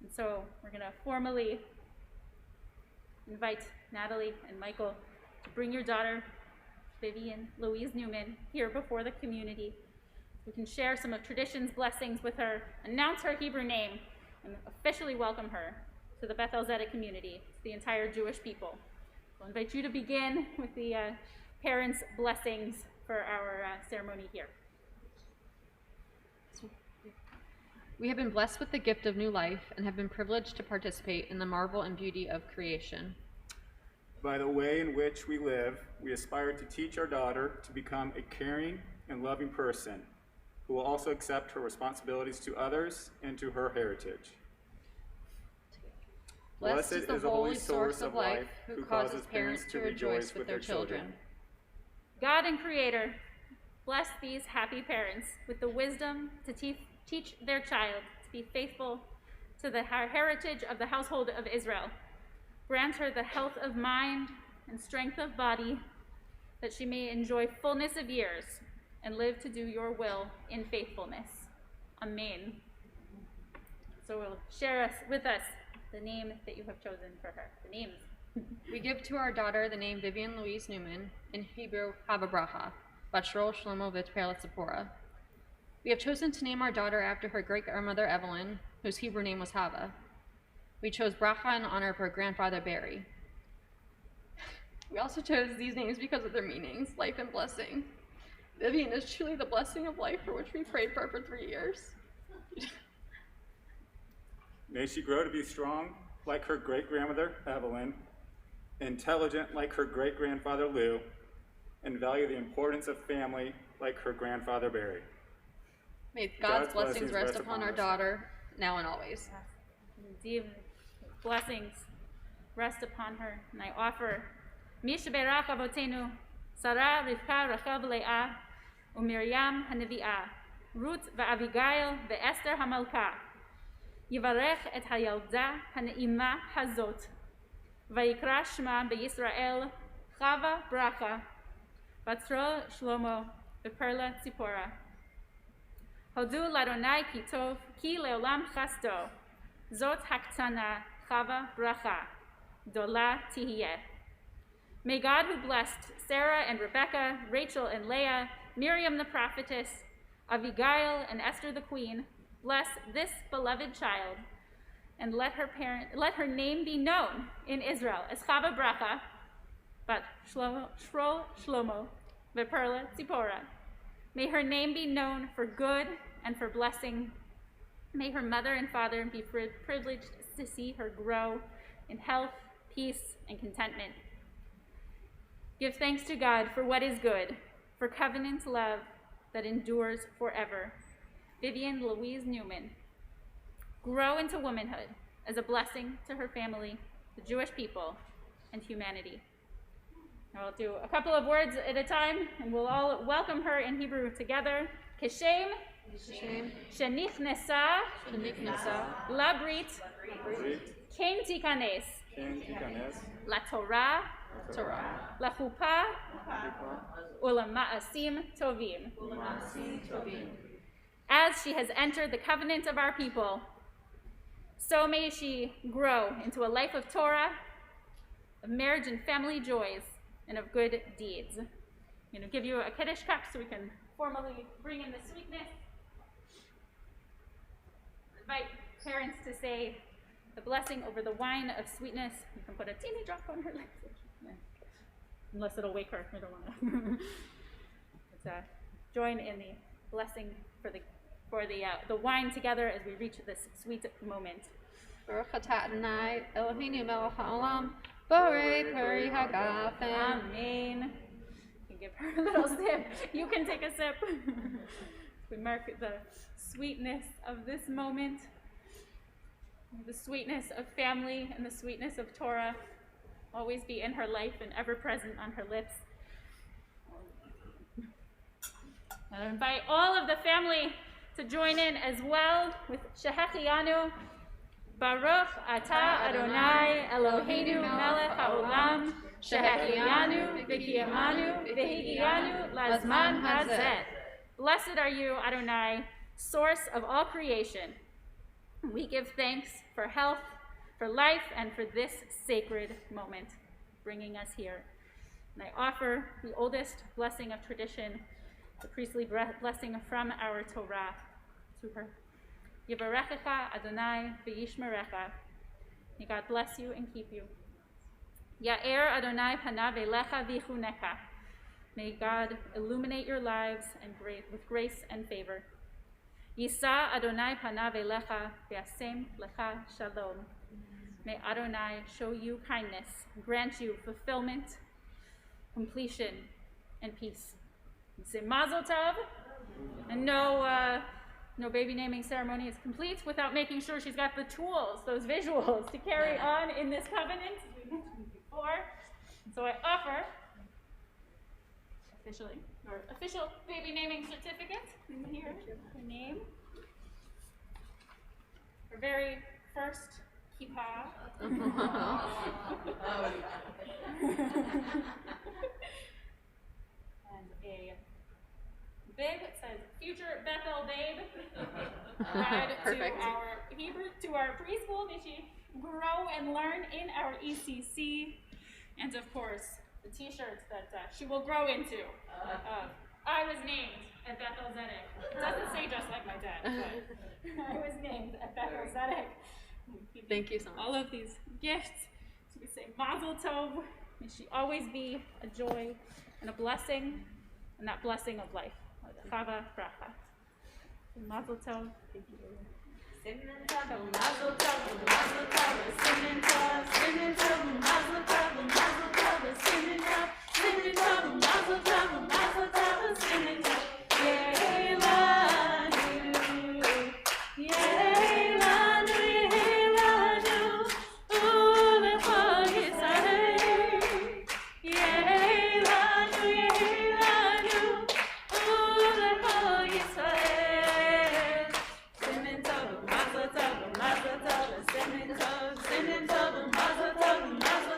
And so we're going to formally invite Natalie and Michael to bring your daughter, Vivian Louise Newman, here before the community. We can share some of tradition's blessings with her, announce her Hebrew name, and officially welcome her to the Beth-El Zedek community, to the entire Jewish people. We'll invite you to begin with the parents' blessings for our ceremony here. We have been blessed with the gift of new life and have been privileged to participate in the marvel and beauty of creation. By the way in which we live, we aspire to teach our daughter to become a caring and loving person who will also accept her responsibilities to others and to her heritage. Blessed is the holy source of life who causes parents to rejoice with their children. God and Creator, bless these happy parents with the wisdom to teach their child to be faithful to the heritage of the household of Israel. Grant her the health of mind and strength of body, that she may enjoy fullness of years and live to do your will in faithfulness. Amen. So we'll share with us the name that you have chosen for her, the names. We give to our daughter the name Vivian Louise Newman, in Hebrew, Hava Bracha, Bashro Shlomo V'Tperlet Zipporah. We have chosen to name our daughter after her great-grandmother Evelyn, whose Hebrew name was Hava. We chose Bracha in honor of her grandfather Barry. We also chose these names because of their meanings, life and blessing. Vivian is truly the blessing of life for which we prayed for 3 years. May she grow to be strong like her great-grandmother Evelyn, intelligent like her great-grandfather Lou, and value the importance of family like her grandfather Barry. May God's blessings rest upon our daughter, now and always. Indeed, blessings rest upon her. And I offer Misha Berach Avotenu, Sarah, Rivka, Rachel, Leah, Miriam, Hanavi'ah, Ruth, Abigail, Esther Hamalka. Yivarech et hayalda hanaima hazot. Vayikra shma beYisrael, Chava Bracha, Batro Shlomo, V'Perla Tzipora. Hodu l'Adonai ki tov, ki leolam chasto. Zot haktana, Chava bracha, dola tihiyeh. May God, who blessed Sarah and Rebekah, Rachel and Leah, Miriam the prophetess, Abigail and Esther the queen, bless this beloved child, and let her name be known in Israel as Chava bracha, bat Shlomo, Veperla Tzipora. May her name be known for good and for blessing. May her mother and father be privileged to see her grow in health, peace, and contentment. Give thanks to God for what is good, for covenant love that endures forever. Vivian Louise Newman. Grow into womanhood as a blessing to her family, the Jewish people, and humanity. I'll do a couple of words at a time, and we'll all welcome her in Hebrew together. Keshem, Shenichnesa, Labrit, Ken Tikanes, La Torah, La Chuppah, Ulama'asim Tovim. As she has entered the covenant of our people, so may she grow into a life of Torah, of marriage and family joys, and of good deeds. I'm going to give you a Kiddush cup so we can formally bring in the sweetness. Invite parents to say the blessing over the wine of sweetness. You can put a teeny drop on her lips. Unless it'll wake her. We don't want to. Let's join in the blessing for the wine together as we reach this sweet moment. Baruch atah Adonai Eloheinu melech haolam, borei peri hagafen. Amen. You can give her a little sip. You can take a sip. We mark the sweetness of this moment, the sweetness of family and the sweetness of Torah. Always be in her life and ever present on her lips. I invite all of the family to join in as well with Shehechianu. Baruch atah Adonai Eloheinu melech haolam, Shehechianu v'kiyamanu v'higianu lazman hazeh. Blessed are you, Adonai, source of all creation. We give thanks for health, for life, and for this sacred moment, bringing us here. And I offer the oldest blessing of tradition, the priestly blessing from our Torah, to her. Yivarechecha Adonai v'yishmerecha. May God bless you and keep you. Ya'er Adonai panav elecha v'chunecha. May God illuminate your lives and with grace and favor. Yisa Adonai panav elecha v'yasem lecha shalom. May Adonai show you kindness, grant you fulfillment, completion, and peace. You say Mazel Tov, and no baby naming ceremony is complete without making sure she's got the tools, those visuals, to carry on in this covenant, as we mentioned before. And so I offer official baby naming certificate in here, her name, her very first kippah. And a bib that says future Beth-El babe. To our preschool. May she grow and learn in our ECC. And of course, the t-shirts that she will grow into. I was named at Beth-El Zedek. It doesn't say just like my dad, but I was named at Beth-El Zedek. Thank you so much. All of these gifts. So we say Mazel Tov. May she always be a joy and a blessing, and that blessing of life. Chava bracha. Mazel Tov. Thank you. Mazel tov, mazel tov, mazel tov, sinin tov, sinin tov, mazel tov, mazel tov, sinin tov, sinin tov, mazel tov, mazel tov, sinin tov. Yeh lanu, yeh lanu, yeh lanu, u'lechol Yisrael. Yeh lanu, u'lechol Yisrael. Sinin tov, mazel tov, mazel tov, sinin tov, mazel tov, mazel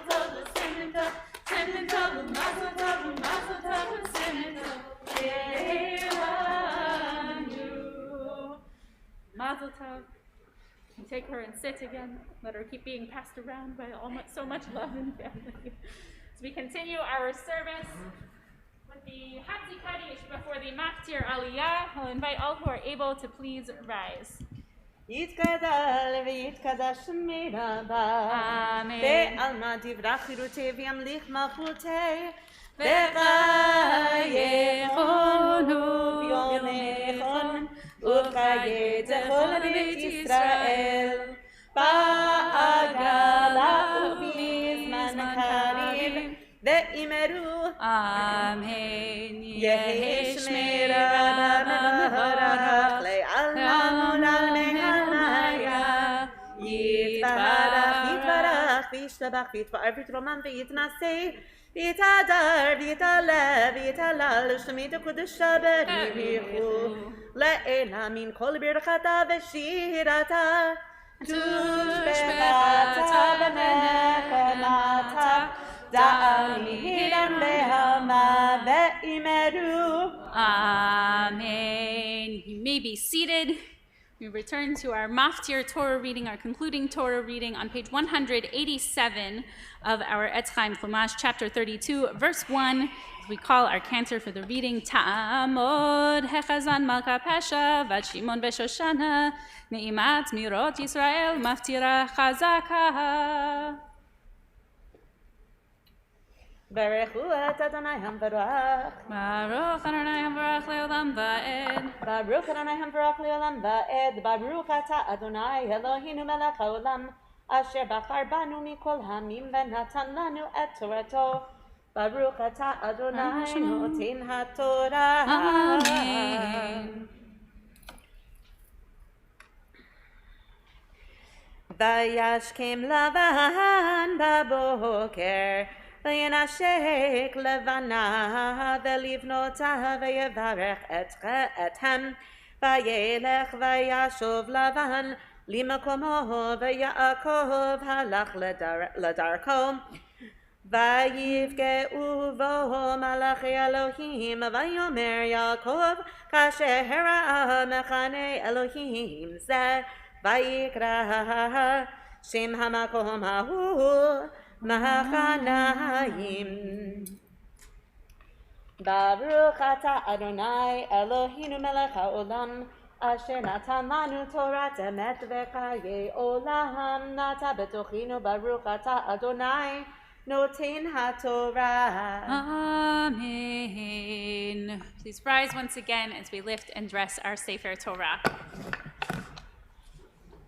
take her and sit again. Let her keep being passed around by so much love and family. As we continue our service with the Hatzi Kaddish before the Maftir Aliyah, I'll invite all who are able to please rise. יתגדל ויתקדש שמי רבה. אמן. בעלמא דברה חירותי וימליך מלכותי. וחייכונו ויומכון וחיי כל בית ישראל. בעגלה ובזמן קריב ואמרו אמן. יהי שמירה מבורך לעלמא ולעלמי המאיה. יתברך יתברך וישתבח ויתפאר ויתרומם ויתנשא ויתהדר ויתעלה ויתהלל לשמי הקדושה בריחו לעילה מן כל ברכתה ושירתה תושבחתה ונחמתה דאמירם בהמה ואמרו Amen. You may be seated. We return to our Maftir Torah reading, our concluding Torah reading on page 187 of our Etz Chaim Chumash, chapter 32, verse 1. We call our cantor for the reading, Ta'amod hechazan malka pesha vat Shimon beshoshana neimat mirot Yisrael maftira chazaka. ברכו את אדוני המברך. Baruch Adonai hamvarach leolam va'ed. ברוך אדוני המברך לעולם ועד. ברוך אתה אדוני אלוהינו מלך העולם אשר בחר בנו מכל העמים ונתן לנו את תורתו. ברוך אתה אדוני נותן התורה. Amen. וישכם לבן בבוקר וינשק לבנה ולבנותה ויברך אתכם וילך וישוב לבן למקומו ויעקב הלך לדרכו ויפגעו בו מלאכי אלוהים ויאמר יעקב כאשר ראה מחנה אלוהים זה ויקרא שם המקום ההוא מחניים. ברוך אתה אדוני אלוהינו מלך העולם אשר נתן לנו תורת אמת וחיי עולם נטע בתוכנו. ברוך אתה אדוני נותן התורה. Amen. Please rise once again as we lift and dress our Sefer Torah.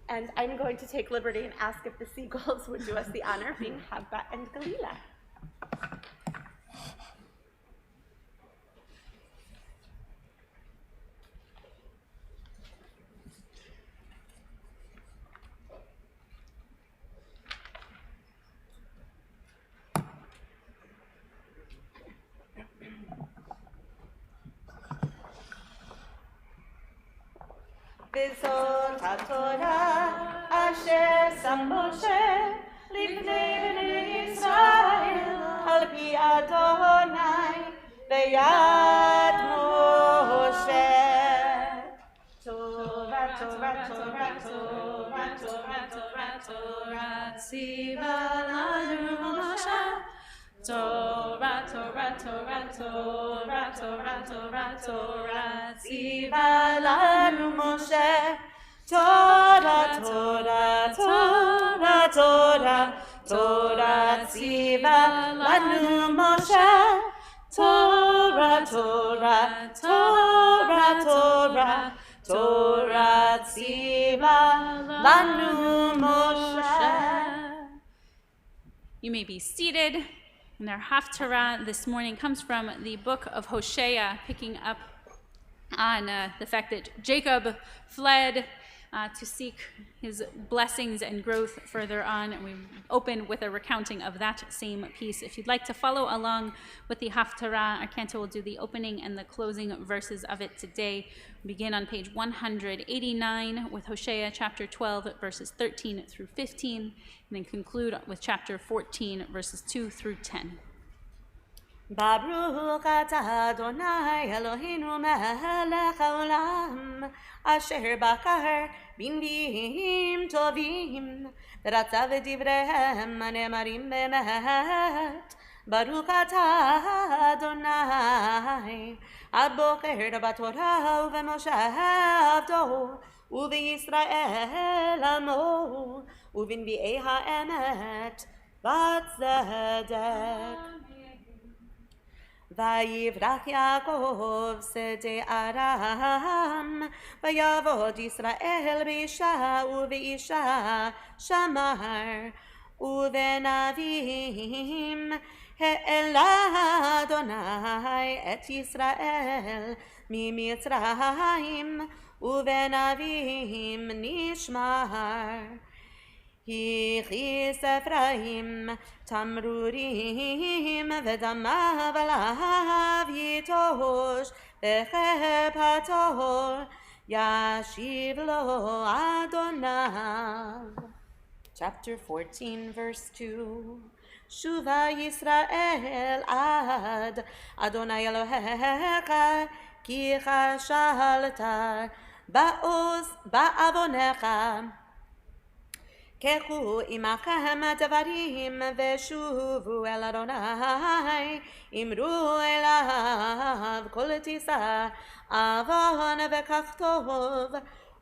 And I'm going to take liberty and ask if the seagulls would do us the honor of being Habba and Galila. וזאת התורה אשר שם משה לפני בני ישראל על פי אדוני ביד משה. תורה, תורה, תורה, תורה, תורה, תורה, תורה, ציווה לנו משה. Torah, Torah, Torah, Torah, Torah, Torah, Torah, ציווה לנו משה. Torah, Torah, Torah, Torah, Torah, ציווה לנו משה. Torah, Torah, Torah, Torah, Torah, ציווה לנו משה. You may be seated. And our Haftarah this morning comes from the book of Hosea, picking up on the fact that Jacob fled to seek his blessings and growth further on. And we open with a recounting of that same piece. If you'd like to follow along with the Haftarah, our cantor will do the opening and the closing verses of it today. We begin on page 189 with Hosea chapter 12, verses 13 through 15, and then conclude with chapter 14, verses 2 through 10. Baruch atah Adonai Eloheinu melech haolam asher bakar b'nbiim tovim v'ratza v'divrehem הנאמרים באמת Baruch atah Adonai הבוקר בתורה ובמשה עבדו ובישראל עמו ובנביאי האמת בצדק ויברח יעקב שדה ארם ויעבוד ישראל באישה ובאישה שמר ובנביאים העלה אדוני את ישראל ממצרים ובנביאים נשמר הכניס אפרים תמרורים ודמיו עליו יתוש בחפתו ישיב לו אדוניו. Chapter 14 verse 2 Shuva Yisrael ad Adonai Elohecha ki chashalta ba'avonecha Kechu imachem devarim veshuvu el Adonai imru elav kol tisa avon vekach tov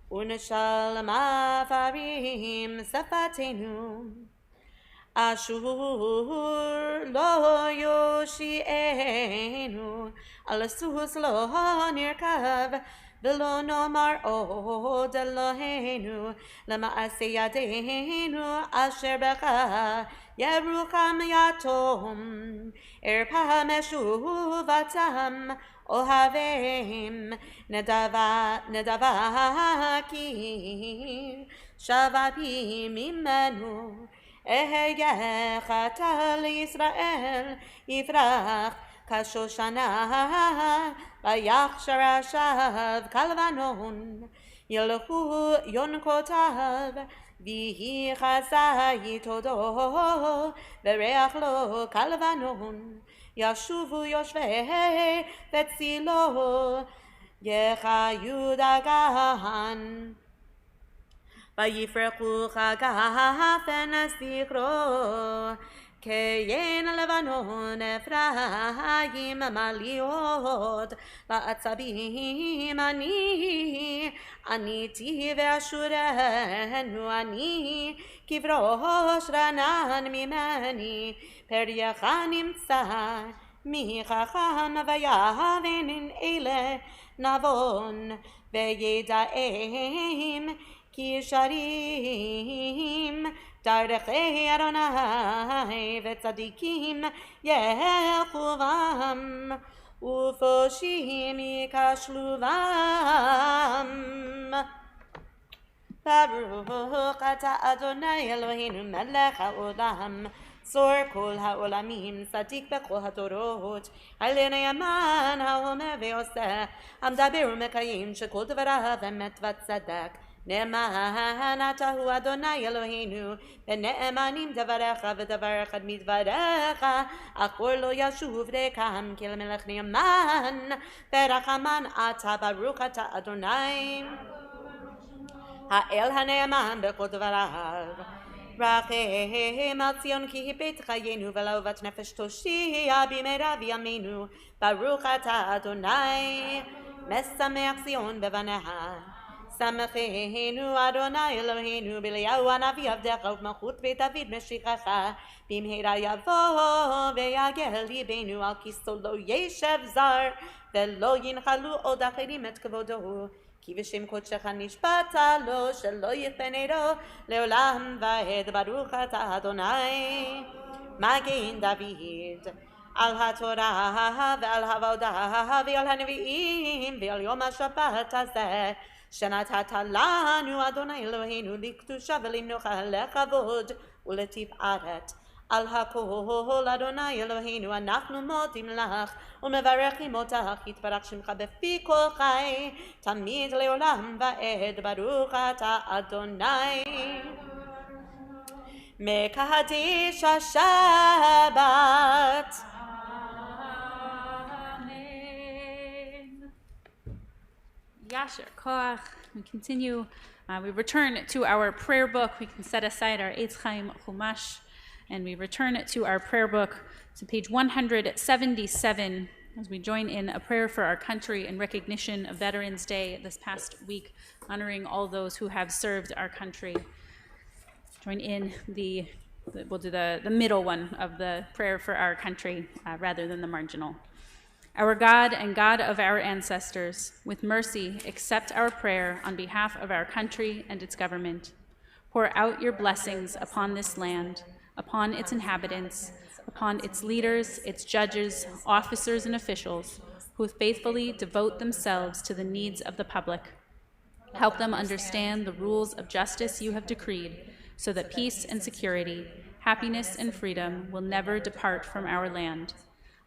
unshal mafarim safatenu Ashur lo yoshienu al sus lo nirkav v'lo nomar od Eloheinu lema'aseh yadeinu asher beka Yerucham yatom erpa meshuvatam ohavim nedavaki shavapi mimenu Eheyechata Yisrael Yifrach Kashoshana Vayachshar Ashav Kalvanon Yelchu Yonkotav Vihi Chasa Yitodo Vereach Lo Kalvanon Yashuvu Yoshvei Vetzilo Yechayu Dagan ויפרחו כגפן הסיקרו כיין לבנון אפרים מליות לעצבים אני עניתי ואשורנו אני כבראש רענן ממני פרייך נמצא מי חכם ויבן אלה נבון וידעים כי ישרים דרכי אדוני וצדיקים ילכו בם ופושעים ייכשלו בם. ברוך אתה אדוני אלוהינו מלך העולם צור כל העולמים צדיק בכל הדורות הנאמן האומר ועושה המדבר ומקיים שכל דבריו אמת וצדק נאמן אתה הוא אדוני אלוהינו ונאמנים דבריך ודבר אחד מדבריך אך לא ישוב ריקם כי למלך נאמן ורחמן אתה ברוך אתה אדוני האל הנאמן בכל דבריו רחם על ציון כי הבאת חיינו ולאהבת נפש תושיע במהרה בימינו ברוך אתה אדוני משמח ציון בבניה שמחנו אדוני אלוהינו באליהו הנביא עבדך ובמלכות בית דוד משיחך במהרה יבוא ויגל ליבנו על כיסאו לא ישב זר ולא ינחלו עוד אחרים את כבודו כי בשם קודשך נשבעת לו שלא יפנהו לעולם ועד ברוך אתה אדוני מגן דוד על התורה ועל העבודה ועל הנביאים ועל יום השבת הזה שנתת לנו אדוני אלוהינו לקדושה ולמנוחה לכבוד ולתפארת על הכל אדוני אלוהינו אנחנו מודים לך ומברכים אותך יתברך שמך בפי כל חי תמיד לעולם ועד ברוך אתה אדוני מקדש השבת Yasher Koach. We continue. We return to our prayer book. We can set aside our Eitz Chaim Chumash, and we return to our prayer book to page 177 as we join in a prayer for our country in recognition of Veterans Day this past week, honoring all those who have served our country. Join in we'll do the middle one of the prayer for our country rather than the marginal. Our God and God of our ancestors, with mercy, accept our prayer on behalf of our country and its government. Pour out your blessings upon this land, upon its inhabitants, upon its leaders, its judges, officers, and officials, who faithfully devote themselves to the needs of the public. Help them understand the rules of justice you have decreed, so that peace and security, happiness and freedom will never depart from our land.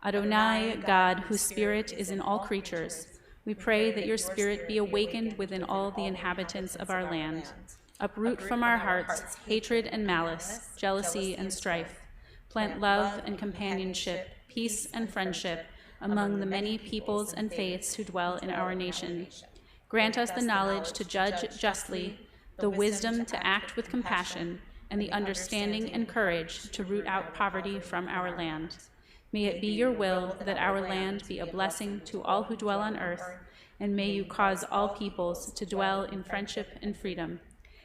Adonai, God, whose spirit is in all creatures, we pray that your spirit be awakened within all the inhabitants of our land. Uproot from our hearts hatred and malice, jealousy and strife. Plant love and companionship, peace and friendship among the many peoples and faiths who dwell in our nation. Grant us the knowledge to judge justly, the wisdom to act with compassion, and the understanding and courage to root out poverty from our land. May it be your will that our land be a blessing to all who dwell on earth, and may you cause all peoples to dwell in friendship and freedom.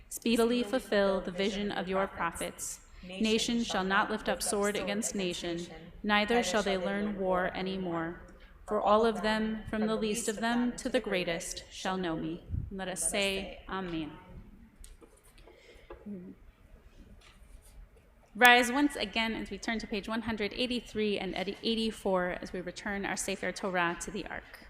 Speedily fulfill the vision of your prophets. Nation shall not lift up sword against nation, neither shall they learn war any more. For all of them, from the least of them to the greatest, shall know me. Let us say, Amen. Rise once again as we turn to page 183 and 84 as we return our Sefer Torah to the Ark.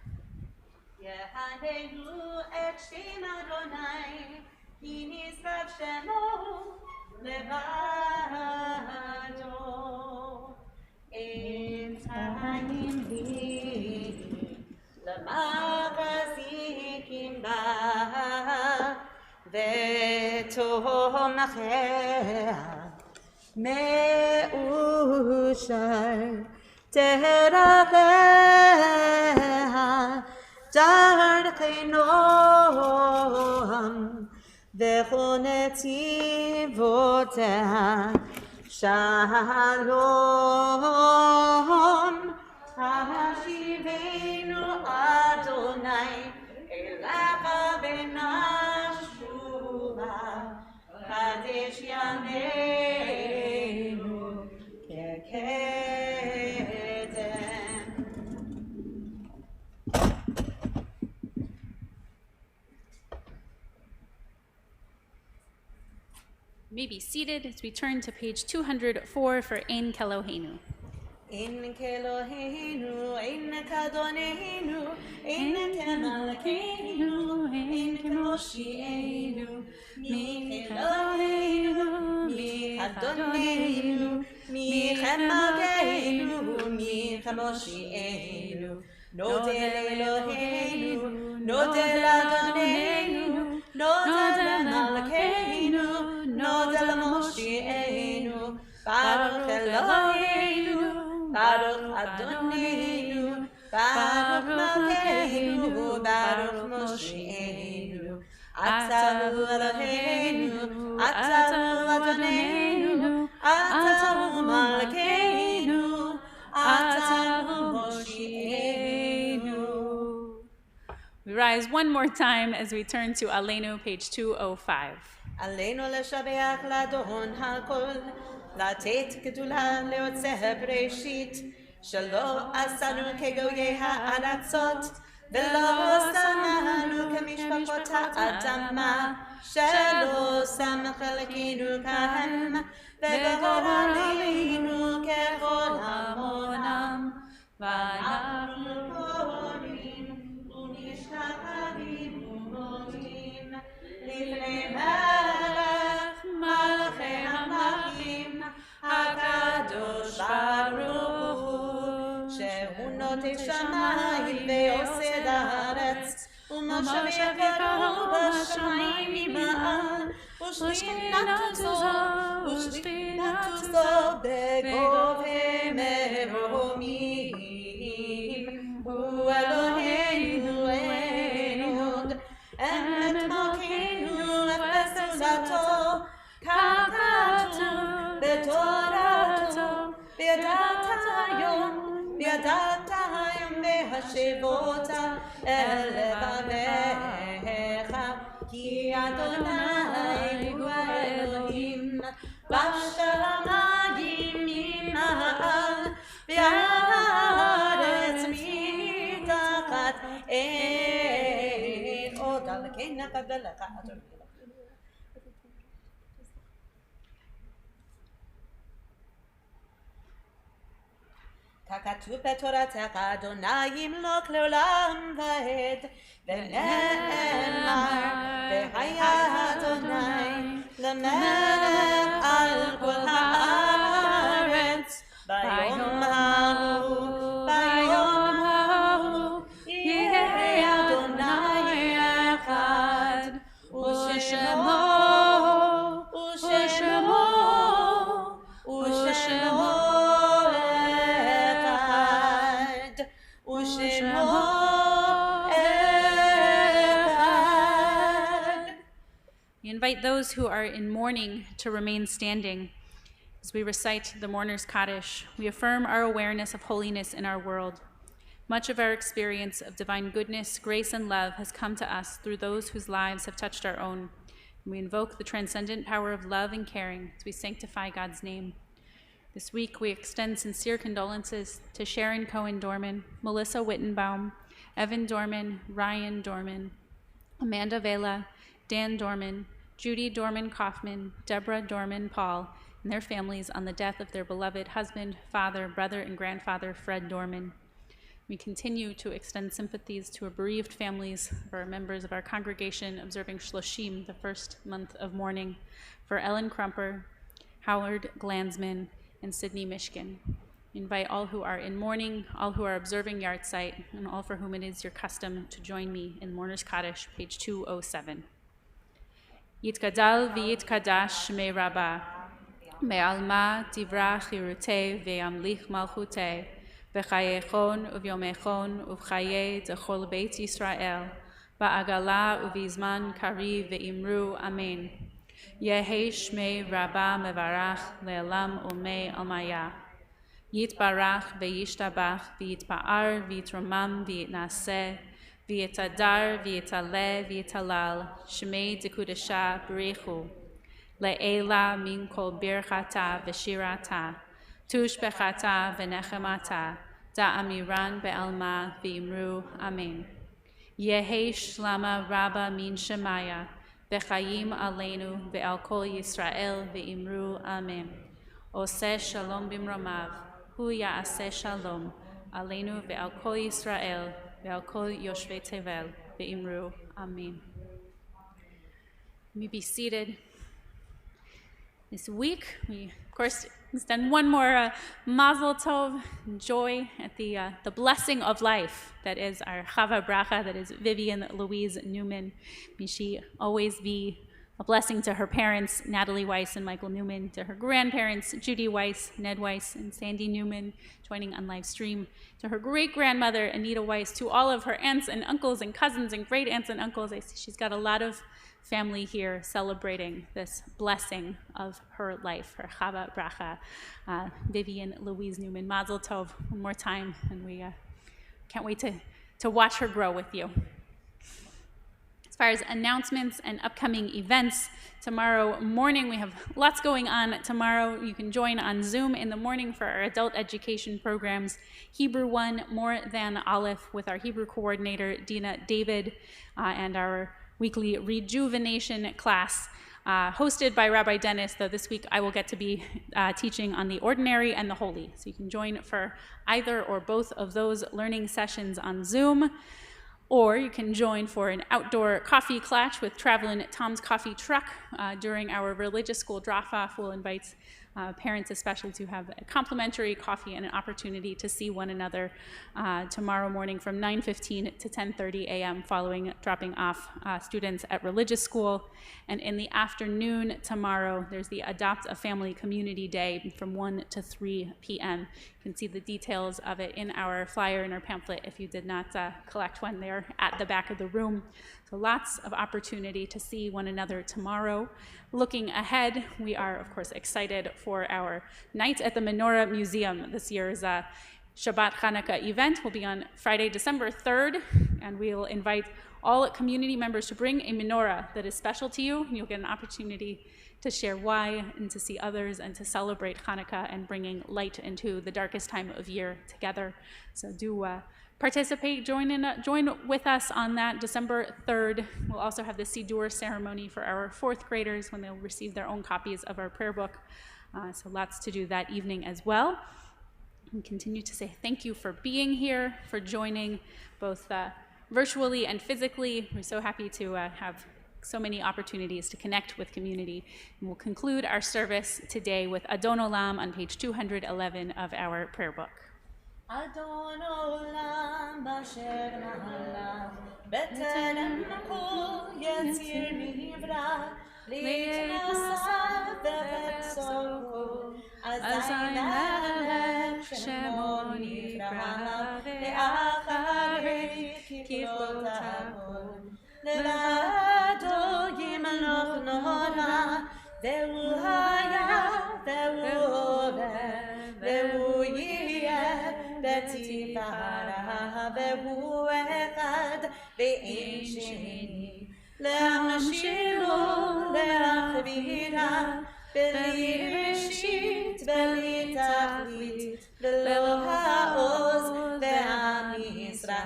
Yehanenu et Shem Adonai, ki nisrav shemo levado. Ein ta'im hi lemagazikim ba v'tomachea. מאושר תרחיה דרכי נועם וכל נתיבותיה שלום השיבנו אדוני אליך ונשובה קדש ימינו כקדם. You may be seated as we turn to page 204 for Ein Kelohenu. Ein Kelohenu, Ein Kadonenu, Ein Kemalkeinu, Ein Kemoshienu, Mi Kelohenu, Mi Kadonenu, Mi Kemalkeinu, Mi Kemoshienu, Nodel Eloheinu, Nodel Adonenu, Nodel Malkeinu, Nodel Moshienu, Baruch Eloheinu, Baruch Adonenu, Baruch Malkeinu, Baruch Moshienu, Atahu Eloheinu, Atahu Adonenu, Atahu Malkeinu, Atahu Moshienu. We rise one more time as we turn to Aleinu, page 205. עלינו לשבח לאדון הכל, לתת גדולה ליוצא בראשית, שלא עשנו כגויי הארצות, ולא שמנו כמשפחות האדמה, שלא שם חלקנו כהם, וגורלנו ככל המונם, ואנחנו קוראים ונשתחווים ומודים לפני מלך מלכי המלכים הקדוש ברוך הוא, שהוא נוטה שמיים ויוסד הארץ, ומושב יקרו בשמיים ממעל, ושכינתו זו בגובה מרומים. הוא אלוהינו אין עוד, וידעת היום והשבותה אל לבביך, כי אדוני הוא האלוהים, בשמיים ממעל, והארץ מתחת, אין עוד על כן נקבל לך אדוני. ככתוב בתורתך אדוני ימלוך לעולם ועד, ונאמר והיה אדוני למלך על כל הארץ, ביום ההוא יהיה אדוני אחד, ושמו We invite those who are in mourning to remain standing. As we recite the Mourner's Kaddish, we affirm our awareness of holiness in our world. Much of our experience of divine goodness, grace, and love has come to us through those whose lives have touched our own. And we invoke the transcendent power of love and caring as we sanctify God's name. This week, we extend sincere condolences to Sharon Cohen-Dorman, Melissa Wittenbaum, Evan Dorman, Ryan Dorman, Amanda Vela, Dan Dorman, Judy Dorman-Kaufman, Deborah Dorman-Paul, and their families on the death of their beloved husband, father, brother, and grandfather, Fred Dorman. We continue to extend sympathies to bereaved families of our members of our congregation observing Shloshim, the first month of mourning, for Ellen Crumper, Howard Glansman, and Sydney Mishkin. We invite all who are in mourning, all who are observing Yartzeit, and all for whom it is your custom to join me in Mourner's Kaddish, page 207. Yitkadal v'yitkadash shmei Rabbah, me'alma divra chirutei ve'amlich malchutei, v'chayechon uvyomechon uvchaye dechol beit Yisrael, ba'agala uvizman kari ve'imru amen. Yehi shmei Rabbah mevarach le'elam umei almaya. Yitbarach ve'yishtabach v'yitpa'ar v'yitromam v'yitnaseh v'yitadar v'yitaleh v'yitalal shmei dekudesha b'richu le'ela min kol birchata v'shirata tushbechata v'nechemata da'amiran be'alma v'imru amen. Yehi shlama Rabbah min shemaya v'chayim aleinu ve'al kol Yisrael v'imru amen. Oseh shalom bimromav hu ya'aseh shalom aleinu ve'al kol Yisrael ve'al kol yoshvei tevel ve'imru amen. You may be seated. This week, we, of course, extend one more mazel tov, joy at the blessing of life that is our Chava Bracha, that is Vivian Louise Newman. May she always be a blessing to her parents, Natalie Weiss and Michael Newman, to her grandparents, Judy Weiss, Ned Weiss, and Sandy Newman, joining on live stream, to her great-grandmother, Anita Weiss, to all of her aunts and uncles and cousins and great-aunts and uncles. I see she's got a lot of family here celebrating this blessing of her life, her Chava Bracha, Vivian Louise Newman. Mazel tov one more time, and we can't wait to watch her grow with you. As far as announcements and upcoming events, tomorrow morning we have lots going on. Tomorrow you can join on Zoom in the morning for our adult education programs, Hebrew 1, More Than Aleph, with our Hebrew coordinator, Dina David, and our weekly rejuvenation class hosted by Rabbi Dennis, though this week I will get to be teaching on the ordinary and the holy. So you can join for either or both of those learning sessions on Zoom, or you can join for an outdoor coffee clutch with Travelin' Tom's Coffee Truck during our religious school drop-off. We'll invite parents especially to have a complimentary coffee and an opportunity to see one another tomorrow morning from 9:15 to 10:30 a.m. following dropping off students at religious school. And in the afternoon tomorrow, there's the Adopt a Family Community Day from 1 to 3 p.m. You can see the details of it in our flyer and our pamphlet if you did not collect one. They're at the back of the room. So lots of opportunity to see one another tomorrow. Looking ahead, we are, of course, excited for our Night at the Menorah Museum. This year's Shabbat Hanukkah event will be on Friday, December 3rd, and we'll invite all community members to bring a menorah that is special to you. You'll get an opportunity to share why and to see others and to celebrate Hanukkah and bringing light into the darkest time of year together. So do participate, join with us on that December 3rd. We'll also have the Siddur ceremony for our 4th graders when they'll receive their own copies of our prayer book. So lots to do that evening as well. And continue to say thank you for being here, for joining both virtually and physically. We're so happy to have so many opportunities to connect with community. And we'll conclude our service today with Adon Olam on page 211 of our prayer book. Adon Olam Basher Na'ala B'Telem Kol Yetzir Nivra L'Yitnasa V'Vetzoku Azay Melech Shemo Nivra Le'acharei Kiflotahu Levado Yimloch Nora Ve'u Haya Ve'u Ove Ve'u Yiyeh B'Tifara Ve'u Echad Ve'en Sheni Le'amshilu Le'achvira B'li Rishit B'li Tachlit V'lo Ha'oz Ve'am Yisra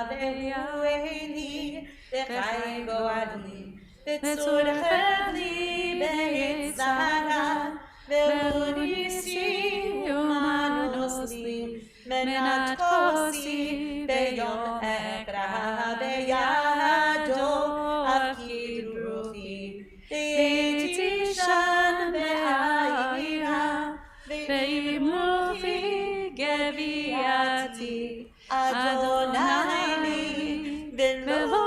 Ve'u Eli Ve'chai Go'ali Ve'tzur Chevli Be'etzara Ve'u Nisi U'manus Li Menat Kosi Be'yom Ekra Be'yado Avkid Ruchi Ve'tishan Be'ayira Ve'imluchi Geviati Adonai Li Ve'lo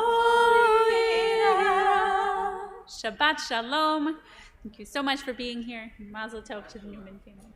Shabbat Shalom. Thank you so much for being here. Mazel tov to the Newman family.